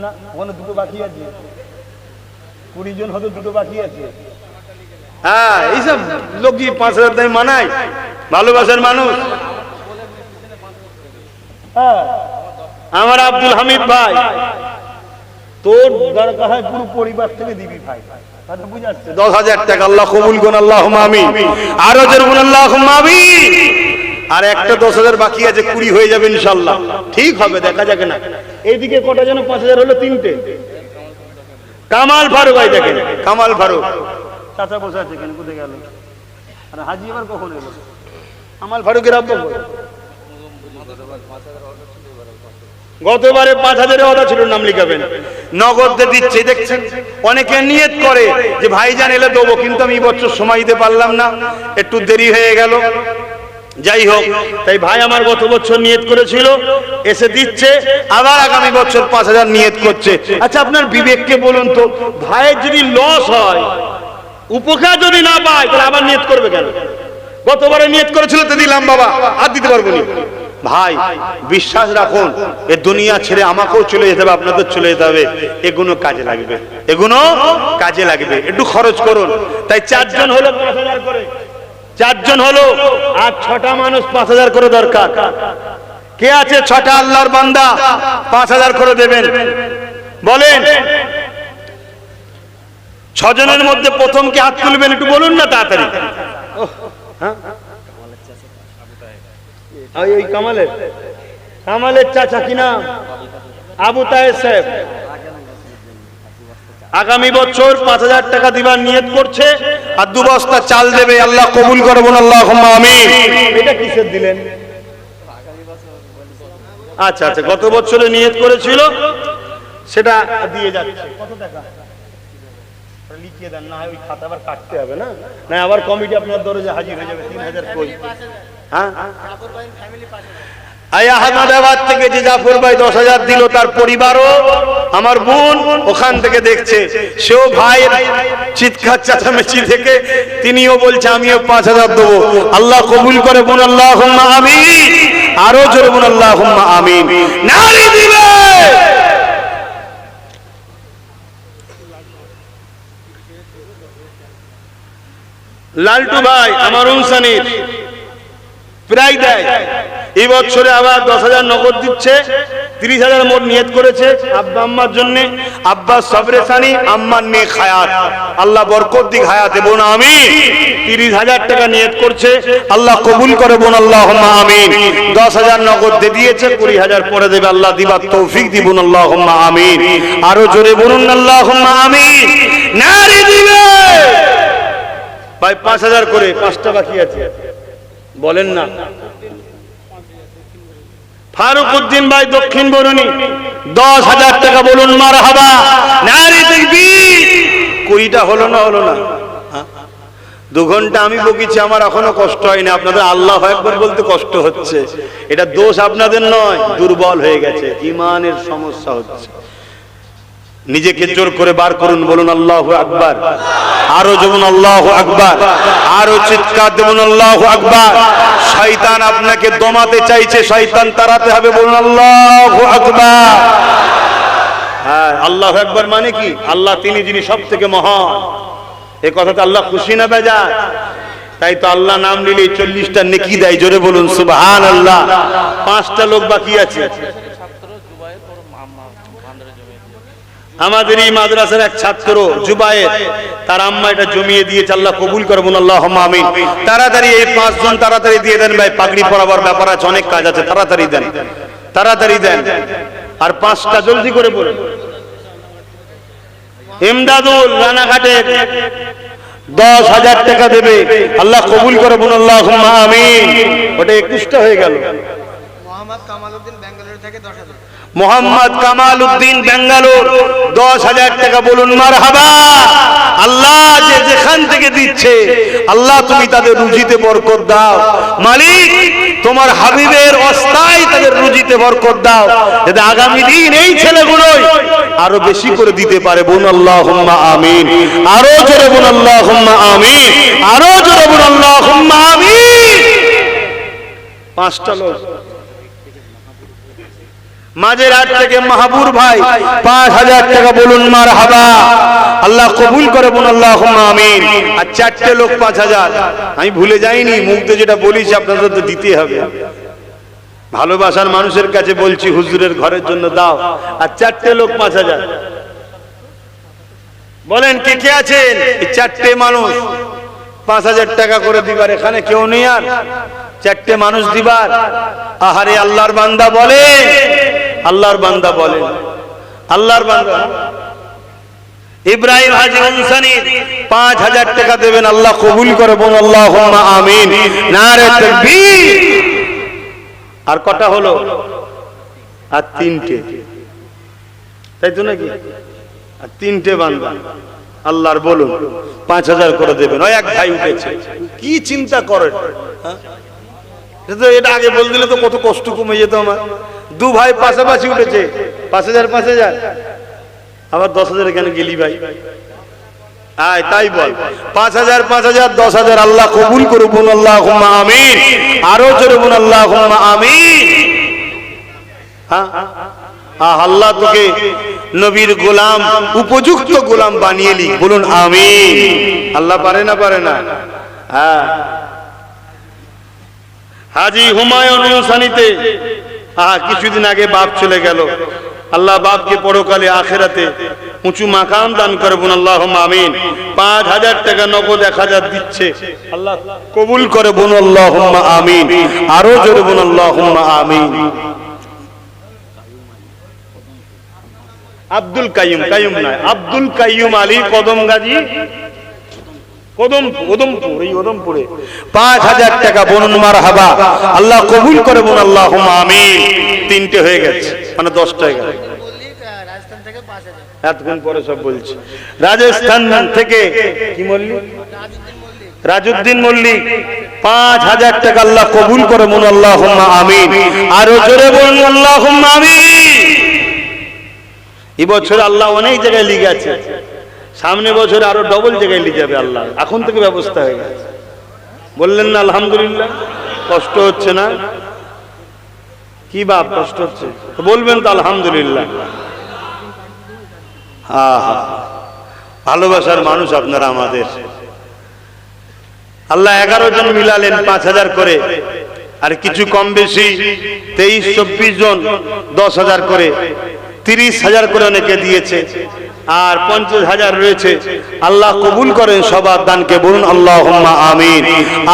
না, ওখানে 2টো বাকি আছে, 20 জন হয়তো 2টো বাকি আছে। হ্যাঁ, এইসব লোক কি 5000 দাম মানায়? ভালোবাসার মানুষ। হ্যাঁ, আমার আব্দুল হামিদ ভাই, তোর দরকার হয় পুরো পরিবার থেকে দিবি ভাই, 10,000 টাকা আল্লাহ কবুল করুন আল্লাহুম্মা আমিন। আরো জোরে বলুন আল্লাহুম্মা আমিন। আর একটা 10,000 বাকি আছে, 20 হয়ে যাবে ইনশাআল্লাহ। ঠিক হবে, দেখা যাক না। এইদিকে কটা যেন 5000 হলো? 3টে। কামাল ফারুক ভাই, দেখেন কামাল ফারুক চাচা বসে আছে, কেন কোথায় গেল? আর হাজি এবার কখন এলো? কামাল ফারুকের আব্বা গতবারে 5000 অর্ডার ছিল, নাম লিখাবেন। নগদ দিচ্ছে, দেখছেন অনেকে নিয়ত করে যে ভাইজান এলে দেবো, কিন্তু আমি এই বছর সময় দিতে পারলাম না, একটু দেরি হয়ে গেল। যাই হোক, তাই ভাই আমার গত বছর নিয়ত করেছিল, এসে দিচ্ছে, আবার আগামী বছর 5000 নিয়ত করছে। আচ্ছা, আপনার বিবেককে বলুন তো, ভাইয়ের যদি লস হয়, উপকার যদি না পায়, তাহলে আবার নিয়ত করবে কেন? গতবারে নিয়ত করেছিল তো দিলাম বাবা, আর দিতে পারবো না। ভাই বিশ্বাস রাখুন, এ দুনিয়া ছেড়ে আমাকেও চলে যেতে হবে, আপনাদের চলে যেতে হবে, এগুলো কাজে লাগবে, এগুলো কাজে লাগবে। একটু খরচ করুন। তাই 4 জন হলো 5000 করে, 4 জন হলো, আর 6টা মানুষ 5000 করে দরকার। কে আছে 6টা আল্লাহর বান্দা 5000 করে দেবেন? বলেন। 6 জনের মধ্যে প্রথম কে হাত তুলবেন একটু বলুন না তাড়াতাড়ি। ওই কামালের চাচা কি নাম? আবু তাহের সাহেব। আগামী বছর 5000 টাকা দিবার নিয়ত করছে, আর 2 বস্তা চাল দেবে। আল্লাহ কবুল করে বলুন আল্লাহুম্মা আমিন। এটা কিসের দিলেন? আচ্ছা আচ্ছা, গত বছরে নিয়ত করেছিল, সেটা দিয়ে যাচ্ছে। কত টাকা লিখিয়ে দেন, না ওই খাতা আবার কাটতে হবে না, না আবার কমিটি আপনার দরজা হাজির হয়ে যাবে। 3000 কই? হ্যাঁ, আহমদাবাদ থেকে যে জাফর ভাই 10,000 দিল, তার পরিবারও, আমার বোন ওখান থেকে দেখছে, সেও ভাইয়ের চিৎকার চেঁচামেচি থেকে তিনিও বলছে আমিও 5000 দেবো। আল্লাহ কবুল করে বোন আল্লাহুম্মা আমিন। আরো জোরে বোন আল্লাহুম্মা আমিন। নারী দিবে। লালটু ভাই আমার উনসানির প্রায় দেয়, এই বছরে আবার 10,000 নগদ দিচ্ছে। 30,000 মোট নিয়ত করেছে আব্বা আম্মার জন্য। আব্বা সবরে সানি, আম্মার নেক হায়াত, আল্লাহ বরকত দিক হায়াতে, বোন আমিন। 30,000 টাকা নিয়ত করছে, আল্লাহ কবুল করে বোন আল্লাহুম্মা আমিন। 10,000 নগদ দিয়ে দিয়েছে, 20,000 পরে দেবে, আল্লাহ দিবার তৌফিক দিবুন আল্লাহুম্মা আমিন। আরো জোরে বলুন আল্লাহুম্মা আমিন। নারী দিবে ভাই 5000 করে, 5টা বাকি আছে, বলেন না। ফারুক উদ্দিন ভাই দক্ষিণ বরুণী 10,000 টাকা, বলুন মারহাবা। নারী তাকবীর। 20টা হলো না? হলো না? 2 ঘন্টা আমি বকিছি, আমার এখনো কষ্ট হয়নি। আপনাদের আল্লাহু আকবার বলতে কষ্ট হচ্ছে, এটা দোষ আপনাদের নয়, দুর্বল হয়ে গেছে, ইমানের সমস্যা হচ্ছে। নিজেকে জোর করে বার করুন, বলুন আল্লাহু আকবার। আরো যেমন আল্লাহু আকবার, আরো চিৎকার দেবুন আল্লাহু আকবার। শয়তান আপনাকে দমাতে চাইছে, শয়তান তাড়াতে হবে, বলুন আল্লাহু আকবার। হ্যাঁ, আল্লাহু আকবার মানে কি? আল্লাহ তিনি যিনি সব থেকে মহান। এই কথাতে আল্লাহ খুশি না বেজার? তাই তো আল্লাহ নাম নিলে 40টা নেকি দেয়। জোরে বলুন সুবহানাল্লাহ। 5টা লোক বাকি আছে। আমাদের এই মাদ্রাসার এক ছাত্র জুবায়ের, তার আম্মা এটা জমিয়ে দিয়েছে, আল্লাহ কবুল করবেন আল্লাহুম্মা আমিন। তাড়াতাড়ি এই 5 জন তাড়াতাড়ি দিয়ে দেন ভাই, পাগড়ি পরাবার ব্যাপার আছে, অনেক কাজ আছে, তাড়াতাড়ি দেন, তাড়াতাড়ি দেন। আর 5টা জলদি করে বলুন। ইমদাদুল রানাঘাটের 10,000 টাকা দেবে, আল্লাহ কবুল করে বলুন আল্লাহুম্মা আমিন। ওটা 21টা হয়ে গেল। মোহাম্মদ কামালউদ্দিন বেঙ্গালুরু থেকে 10,000। মোহাম্মদ কামালউদ্দিন বেঙ্গালুর 10,000 টাকা বলুন মারহাবা। আল্লাহ যে যেখান থেকে দিচ্ছে আল্লাহ তুমি তাদের রুজিতে বরকত দাও মালিক, তোমার হাবিবের অস্থায়ী তাদের রুজিতে বরকত দাও, যাতে আগামী দিন এই ছেলেগুলোই আরো বেশি করে দিতে পারে। বলুন আল্লাহুম্মা আমিন। আরো জোরে বলুন আল্লাহুম্মা আমিন। আরো জোরে বলুন আল্লাহুম্মা আমিন। 5টা লোক মাঝেরহাট থেকে মাহবুর ভাই 5,000 টাকা বলুন মারহাবা। আল্লাহ কবুল করে বলুন আল্লাহুম্মা আমিন। আর 4টে লোক 5,000। আমি ভুলে যাইনি, মুখে যেটা বলিস আপনাদের তো দিতে হবে। ভালোবাসার মানুষের কাছে বলছি হুজুরের ঘরের জন্য দাও। আর 4টে লোক 5,000। বলেন কে কে আছেন? এই 4টে মানুষ 5,000 টাকা করে দিবার। এখানে কেউ নেই আর 4টে মানুষ দিবার। আহারে আল্লাহর বান্দা বলে, আল্লাহর বান্দা বলেন, আল্লাহর বান্দা ইব্রাহিম হাজী আনসারী 5,000 টাকা দেবেন, আল্লাহ কবুল করে বলুন আল্লাহুম্মা আমিন। নারে তাকবীর। আর কটা হলো? আর 3টে, তাই তো নাকি? আর 3টে বান্দা আল্লাহর বলুন 5,000 করে দেবেন। ওই এক ভাই উঠেছে, কি চিন্তা করেন? এটা আগে বল দিলে তো কত কষ্ট কমে যেত আমার। 2 ভাই পাশাপাশি উঠেছে, 5,000 5,000। আবার 10,000 কেন গেলি ভাই? আয় তাই বল। 5,000 5,000 10,000 আল্লাহ কবুল করুন বলুন আল্লাহুম্মা আমিন। আরো জোরে বলুন আল্লাহুম্মা আমিন। হ্যাঁ, আল্লাহ তোকে নবীর গোলাম, উপযুক্ত গোলাম বানিয়ে লি, বলুন আমিন। আল্লাহ পারে না? পারে না? হ্যাঁ। হাজী হুমায়ুন আনসারীতে কিছুদিন আগে বাপ চলে গেল। আল্লাহ বাপকে পরকালে আখিরাতে উঁচু মাকাম দান করবেন, আল্লাহুম্মা আমিন। 5,000 টাকা নগদ 1,000 দিচ্ছে, আল্লাহ কবুল করে বলুন আল্লাহুম্মা আমিন। আরো জোরে বলুন আল্লাহুম্মা আমিন। আব্দুল কাইয়ুম, কাইয়ুম নয়, আব্দুল কাইয়ুম আলী কদম গাজী, ওদমপুরে 5,000 টাকা বলুন মারহাবা। আল্লাহ কবুল করে বলুন আল্লাহুম্মা আমিন। 3টে হয়ে গেছে, মানে 10টা হয়ে গেছে। রাজস্থান থেকে 5,000। এতক্ষণ পরে সব বলছি। রাজস্থান থেকে কি মল্লিক, রাজউদ্দিন মল্লিক 5,000 টাকা আল্লাহ কবুল করে বলুন আল্লাহুম্মা আমিন। আরো জোরে বলুন আল্লাহুম্মা আমিন। এই বছর আল্লাহ অনেক জায়গায় লিখে আছে, সামনে বছর আরো ডবল জায়গায় লিখে যাবে আল্লাহ। এখন থেকে ব্যবস্থা হয়ে গেছে। বললেন না আলহামদুলিল্লাহ? কষ্ট হচ্ছে না? কি বাপ কষ্ট হচ্ছে? বলবেন তো আলহামদুলিল্লাহ। ভালোবাসার মানুষ আপনারা আমাদের। আল্লাহ 11 জন মিলালেন 5,000 করে, আর কিছু কম বেশি 23-24 জন 10,000 করে, 30,000 করে অনেকে দিয়েছে, আর 50,000 রয়েছে। আল্লাহ কবুল করেন সবার দানকে, বলুন আল্লাহুম্মা আমিন।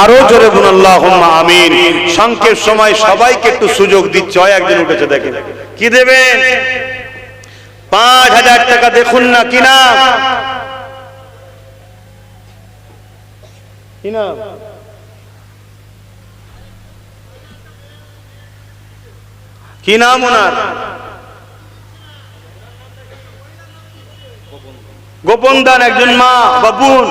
আরো জোরে বলুন আল্লাহুম্মা আমিন। সংক্ষেপ সময় সবাইকে একটু সুযোগ দিচ্ছে। হয় একজন উঠেছে, দেখেন কি দেবেন? 5,000 টাকা। দেখুন না কি নাম, কি নাম? কি নাম ওনার? গোপন দান, একজন মা বাবুন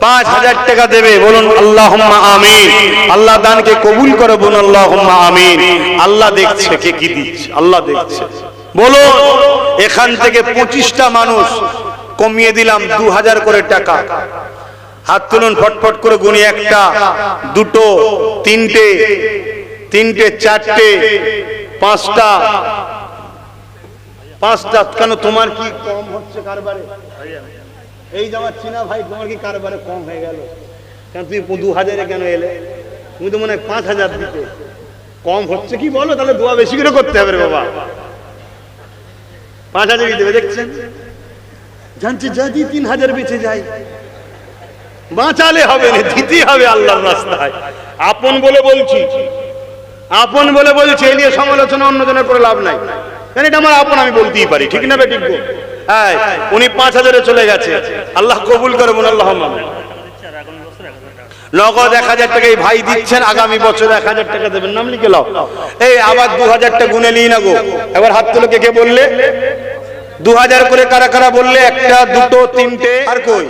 5,000 টাকা দেবে, বলুন আল্লাহুম্মা আমিন। আল্লাহ দানকে কবুল করে বলুন আল্লাহুম্মা আমিন। আল্লাহ দেখছে কে কি দিচ্ছে, আল্লাহ দেখছে। বলুন, এখান থেকে 25টা মানুষ কমিয়ে দিলাম 2,000 করে টাকা। হাত তুলুন, ফটফট করে গুনি। 1টা 2টো 3টে 4টে 5টা 5টা। কেন তোমার কি কম হচ্ছে কারবারে? এই যাচ্ছি না ভাই, তোমার কি কারবারে কম হয়ে গেল? কেন তুমি 2,000-এ কেন এলে? তুমি তো মনে হয় 5,000 দিতে। কম হচ্ছে কি বলো? তাহলে দোয়া বেশি করে করতে হবে রে বাবা। 5,000-ই দেবে, দেখছেন? জানছি যদি 3,000 বেঁচে যায়, বাঁচালে হবে না, দিতে হবে আল্লাহর রাস্তায়। আপন বলে বলছি, আপন বলে বলছি, এই নিয়ে সমালোচনা অন্যজনের করে লাভ নাই। কারণ এটা আমার আপন, আমি বলতেই পারি, ঠিক না বে? ঠিক। হ্যাঁ, উনি 5,000-এ চলে গেছে, আল্লাহ কবুল করে বলুন আল্লাহুম্মা আমিন। নগদ 1000 টাকা এই ভাই দিচ্ছেন, আগামী বছর 1000 টাকা দেবেন, নাম লিখে নাও। এই আবার 2000টা গুনে নিই না গো, এবার হাত তুলে কে বললে 2000 করে, কারা কারা বললে? একটা, দুটো, তিনটে, আর কই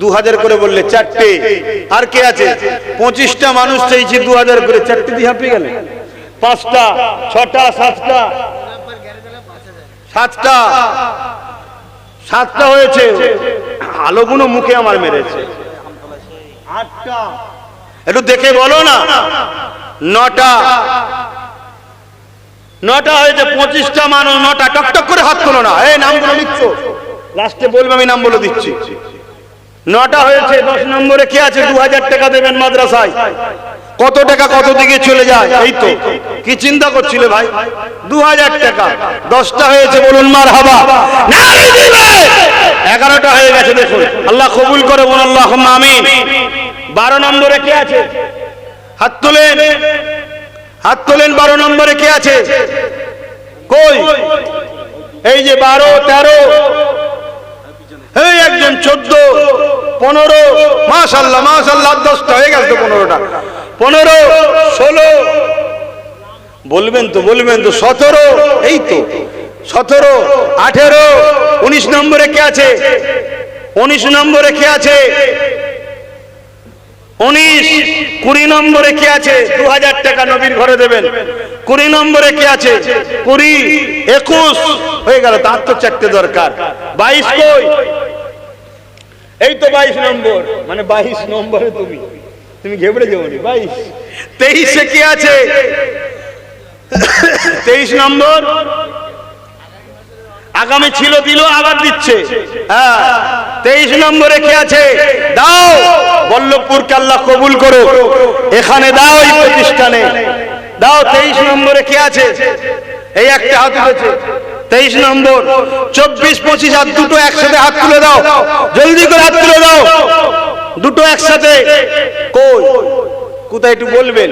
2000 করে বললে চারটে, আর কে আছে? 25টা মানুষ চাইছে 2000 করে, চারটে দিয়ে হাঁপিয়ে গেলে, 5টা, 6টা, 7টা, 7টা হয়েছে। আলোগুলো মুখে আমার মেরেছে। 8টা, একটু দেখে বলো না। 9টা হয়েছে, 25টা মানুষ, 9টা। টকটক করে হাত তোলো না, এই নামগুলো লিখছো, লাস্টে বলবে, আমি নাম বলে দিচ্ছি। 9টা হয়েছে। 10 নম্বরে কে আছে? 2000 টাকা দেবেন মাদ্রাসায়। কত টাকা কত দিকে চলে যায়? এই তো, কি চিন্তা করছিলে ভাই? 2000 টাকা। 10টা হয়েছে, বলুন মারহাবা। 11টা হয়ে গেছে, দেখুন, আল্লাহ কবুল করে, বলুন আল্লাহুম্মা আমিন। 12 নম্বরে কে আছে? হাত তোলেন, হাত তোলেন। 12 নম্বরে কে আছে? কই? এই যে 12, 13, এই একজন 14, 15, মাশাআল্লাহ মাশাআল্লাহ, 10টা হয়ে গেছে, 15টা, 15, 16, বলবেন তো, বলবেন তো, 17, এই তো 17, 18, 19 নম্বরে কে আছে? 19 নম্বরে কে আছে? 19, 20 নম্বরে কে আছে? 2000 টাকা নবীর ঘরে দেবেন। 20 নম্বরে কে আছে? 20, 21 হয়ে গেল, তার তো 4টে দরকার। 22 কই? এই তো 22 নম্বর, মানে 22 নম্বরে তুমি ঘেবড়ে যাওনি। 22, 23-এ কে আছে? 23 নম্বর, আগামী ছিল, দিল, আবার দিচ্ছে। হ্যাঁ, 23 নম্বরে কে আছে? দাও, বল্লভপুরকে আল্লাহ কবুল করো, এখানে দাও, এই প্রতিষ্ঠানে দাও। 23 নম্বরে কে আছে? এই একটা হাত উঠেছে, 23 নম্বর। 24, 25 আর দুটো একসাথে হাত তুলে দাও, জলদি করে হাত তুলে দাও, দুটো একসাথে। কই, কোথায় একটু বলবেন?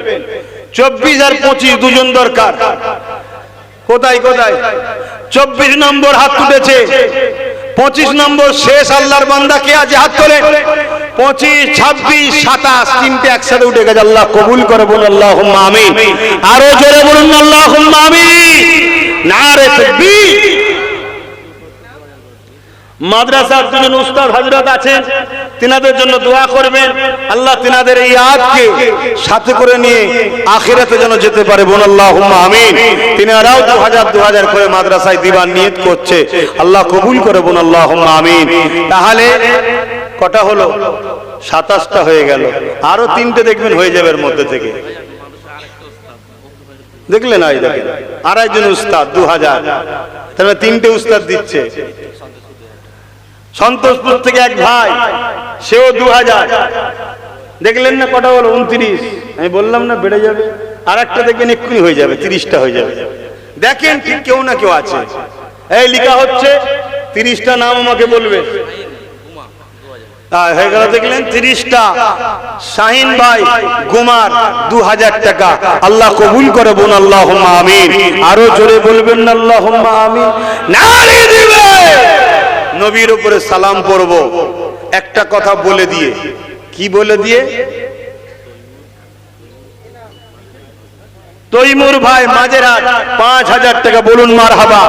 24 আর 25 দুজন দরকার। কোথায় কোথায়? 24 নম্বর হাত উঠেছে। 25 নম্বর শেষ আল্লাহর বান্দা কে আছে? হাত তোলে। 25, 26, 27 তিনটে একসাথে উঠে গেছে। আল্লাহ কবুল করে, বলুন আল্লাহুম্মা আমিন। আরো জোরে বলুন আল্লাহুম্মা আমিন। নারে তাকবীর। মাদ্রাসার দুজন উস্তাদ হযরত আছেন, তিনাদের জন্য দোয়া করবেন, আল্লাহ তিনাদের এই আয়াতকে সাথে করে নিয়ে আখিরাতে যেন যেতে পারে, বলুন আল্লাহুম্মা আমিন। তিনারাও 2000 করে মাদ্রাসায় দিবার নিয়ত করছে, আল্লাহ কবুল করে, বলুন আল্লাহুম্মা আমিন। তাহলে কটা হলো? 27টা হয়ে গেল। আরো 3টে দেখবেন হয়ে যাবে এর মধ্যে থেকে, দেখলেন? এই দেখেন, আর একজন উস্তাদ 2000, তাহলে 3টে উস্তাদ দিচ্ছে। সন্তোষপুর থেকে এক ভাই, সেও 2000, দেখলেন না? কটা হলো? 29। আমি বললাম না বেড়ে যাবে। আর একটা দেখবেন এক্ষুনি হয়ে যাবে, 30টা হয়ে যাবে। দেখেন ঠিক কেউ না কেউ আছে। এই লিখা হচ্ছে, 30টা নাম আমাকে বলবে। হয়ে গেল, দেখলেন? 30টা। শাহিন ভাই গুমার 2000 টাকা, আল্লাহ কবুল করে, বোন আল্লাহুম্মা আমিন। আরো জোরে বলবেন না আল্লাহুম্মা আমিন। নারে দিবে। নবীর উপরে সালাম পড়ব, একটা কথা বলে দিয়ে। কি বলে দিয়ে? তৈমুর ভাই মাঝেরহাট 5000 টাকা, বলুন মারহাবা।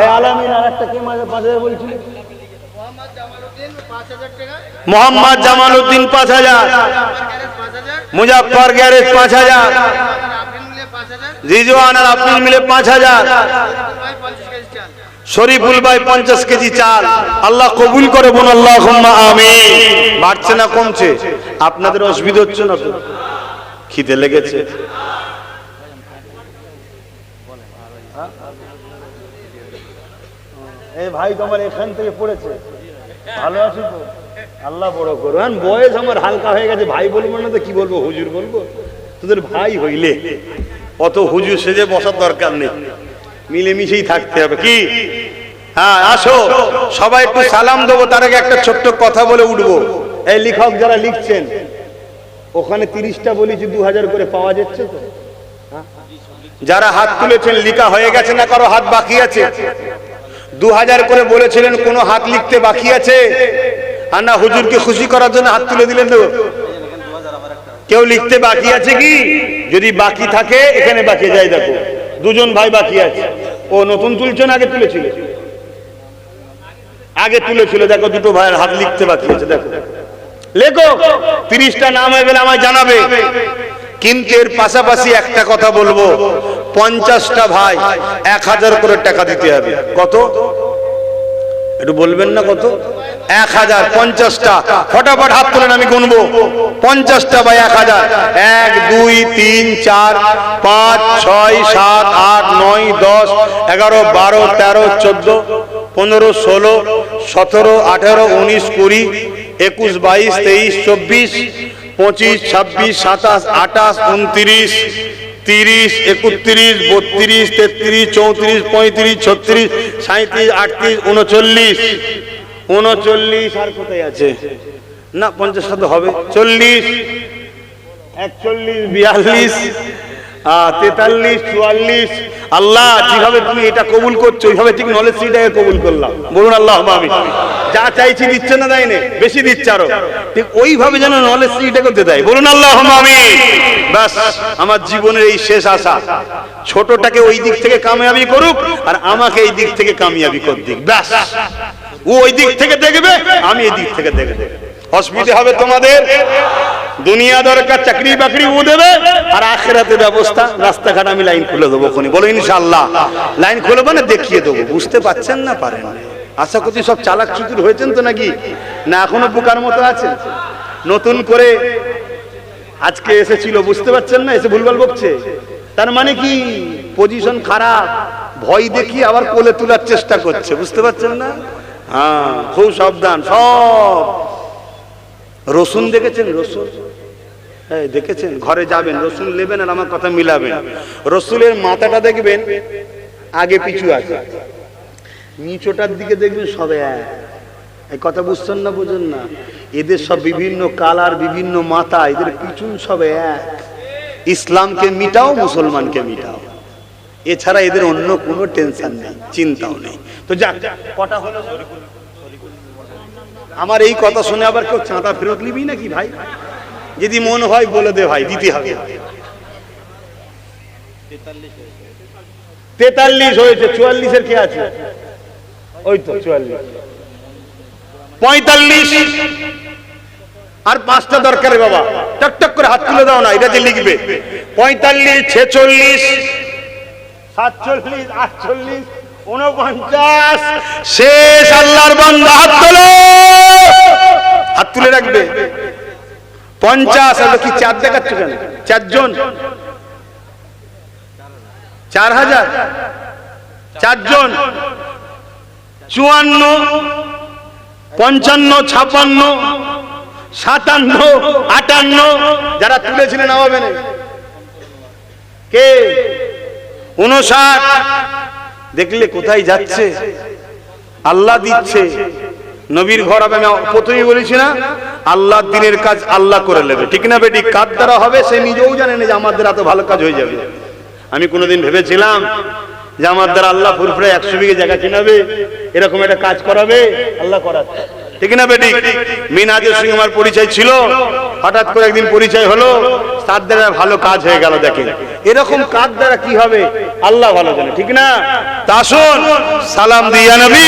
এই আলামিন আর একটা কে মাঝে 5000 বলছিল? মোহাম্মদ জামালউদ্দিন 5000, মুজাফফর গ্যারেজ 5000, রিজওয়ান আর আফরিন মিলে 5000, শরীফুল ভাই 50 কেজি চাল, আল্লাহ কবুল করে, বলুন আল্লাহুম্মা আমিন। বাড়ছে না কমছে? আপনাদের অসুবিধা হচ্ছে না তো? খিদে লেগেছে? এই ভাই তোমার এখান থেকে পড়েছে, ভালো আছি তো? আল্লাহ বড় করুন। বয়স আমার হালকা হয়ে গেছে, ভাই বলবো না তো কি বলবো? হুজুর বলবো। তোদের ভাই হইলে অত হুজুর সেজে বসার দরকার নেই, মিলেমিশেই থাকতে হবে। কি? হ্যাঁ, আসো সবাই একটু সালাম দেবো, তার আগে একটা ছোট্ট কথা বলে উঠবো। এই লেখক যারা লিখছেন, ওখানে 30টা বলেছি, 2000 করে পাওয়া যাচ্ছে তো? যারা হাত তুলেছেন লিখা হয়ে গেছে না? কারো হাত বাকি আছে? 2000 করে বলেছিলেন, কোনো হাত লিখতে বাকি আছে? আর না হুজুরকে খুশি করার জন্য হাত তুলে দিলেন তো? কেউ লিখতে বাকি আছে কি? যদি বাকি থাকে এখানে বাকি যায়, দেখো দুজন ভাই বাকি আছে। ও নতুন তুলছে না আগে তুলেছিল? আগে তুলেছিল। দেখো দুটো ভাইয়ের হাত লিখতে বাকি আছে, দেখো লেখো। 30টা নাম হয়ে গেলে আমায় জানাবে। কিন্তু এর পাশাপাশি একটা কথা বলবো, 50টা ভাই 1000 করে টাকা দিতে হবে। কত একটু বলবেন না? কত? 1000। 50টা ফটাফট হাত তোলেন, আমি গুনবো। 50টা বাই 1000। 1 2 3 4 5 6 7 8 9 10 11 12 13 14 15 16 17 18 19 20 21 22 23 24 25 26 27 28 29 30 31 32 33 34 35 36 37 38 39 39 আর কোথায় আছে? না 50টা তো হবে। 40 41 42 43 44। আল্লাহ যেভাবে তুমি এটা কবুল করছো ওইভাবে ঠিক নলেজ সিটাকে কবুল করলাম। বলুন আল্লাহ আমিন। যা চাইছি দিচ্ছে না, দেয় না, বেশি দিচ্ছে আরো, ঠিক ওইভাবে যেন নলেজ সিটা করতে দেয়। বলুন আল্লাহ আমিন। বাস আমার জীবনের এই শেষ আশা, ছোটটাকে ওই দিক থেকে কামিয়াবি করুক আর আমাকে এই দিক থেকে কামিয়াবি কর দিক। বাস ও ওই দিক থেকে দেখবে, আমি এই দিক থেকে দেখবে। অসুবিধা হবে তোমাদের? দুনিয়া দরকার, চাকরি বাকরি ও দেবে, আর আখিরাতে ব্যবস্থা রাস্তাঘাট আমি লাইন খুলে দেবো। বলো ইনশাআল্লাহ। লাইন খুলে মানে দেখিয়ে দেবো। বুঝতে পারছেন না? পারেন? আশা করছি সব চালাক চুতুর হয়েছেন তো নাকি? না এখনো বোকার মতো আছেন? নতুন করে আজকে এসেছিল, বুঝতে পারছেন না? এসে ভুলভাল বকছে, তার মানে কি পজিশন খারাপ, ভয় দেখিয়ে আবার কোলে তোলার চেষ্টা করছে। বুঝতে পারছেন না? হ্যাঁ, খুব সাবধান। সব রসুন দেখেছেন? রসুন দেখেছেন? ঘরে যাবেন, রসুন নেবেন আর আমার কথা মিলাবেন। রসুলের মাথাটা দেখবেন আগে পিছু আছে, নিচটার দিকে দেখবেন সবে এক। এই কথা বুঝছেন না? বুঝুন না? এদের সব বিভিন্ন কালার, বিভিন্ন মাথা, এদের পিছন সবে এক। ইসলামকে মিটাও, মুসলমানকে মিটাও, এছাড়া এদের অন্য কোনো টেনশন নেই, চিন্তাও নেই। তো যাক, কটা হলো? আমার এই কথা শুনে আবার কেউ চাঁদা ফেরত নিবি নাকি ভাই? যদি মন হয় বলে দে ভাই, দিতে হবে। 43 হয়েছে। 44-এর কে আছে? ওই তো 44। 45 আর 5টা দরকার বাবা। টক টক করে হাত তুলে দাও না, এটা যে লিখবে। 45 46 47 48 49। শেষ। আল্লাহর বান্দা হাত তোলো, হাত তুলে রাখবে। 50। আর কি 4 দেখাচ্ছ কেন? 4 জন, 4000, 4 জন। 54 55 56 57 58। যারা তুলেছিলেন নামাবেন। কে? 59। দেখলে কোথায় যাচ্ছে? আল্লাহ দিচ্ছে। নবীর ঘর হবে। আমি প্রথমেই বলেছি না, আল্লাহ দিনের কাজ আল্লাহ করে নেবে, ঠিক না বেটি? কার দ্বারা হবে সে নিজেও জানে না যে আমার দ্বারা এত ভালো কাজ হয়ে যাবে। আমি কোনোদিন ভেবেছিলাম যে আমার দ্বারা আল্লাহ ফুরফুরে 100 বিঘে জায়গা কিনাবে, এরকম একটা কাজ করাবে? আল্লাহ করাচ্ছে, ঠিক না বেটি? মিনাজের সঙ্গে আমার পরিচয় ছিল, হঠাৎ করে একদিন পরিচয় হলো, তার দ্বারা ভালো কাজ হয়ে গেল। দেখেন এরকম কাজ দ্বারা কি হবে আল্লাহ ভালো জানে, ঠিক না? তা আসুন সালাম দিয়া নবী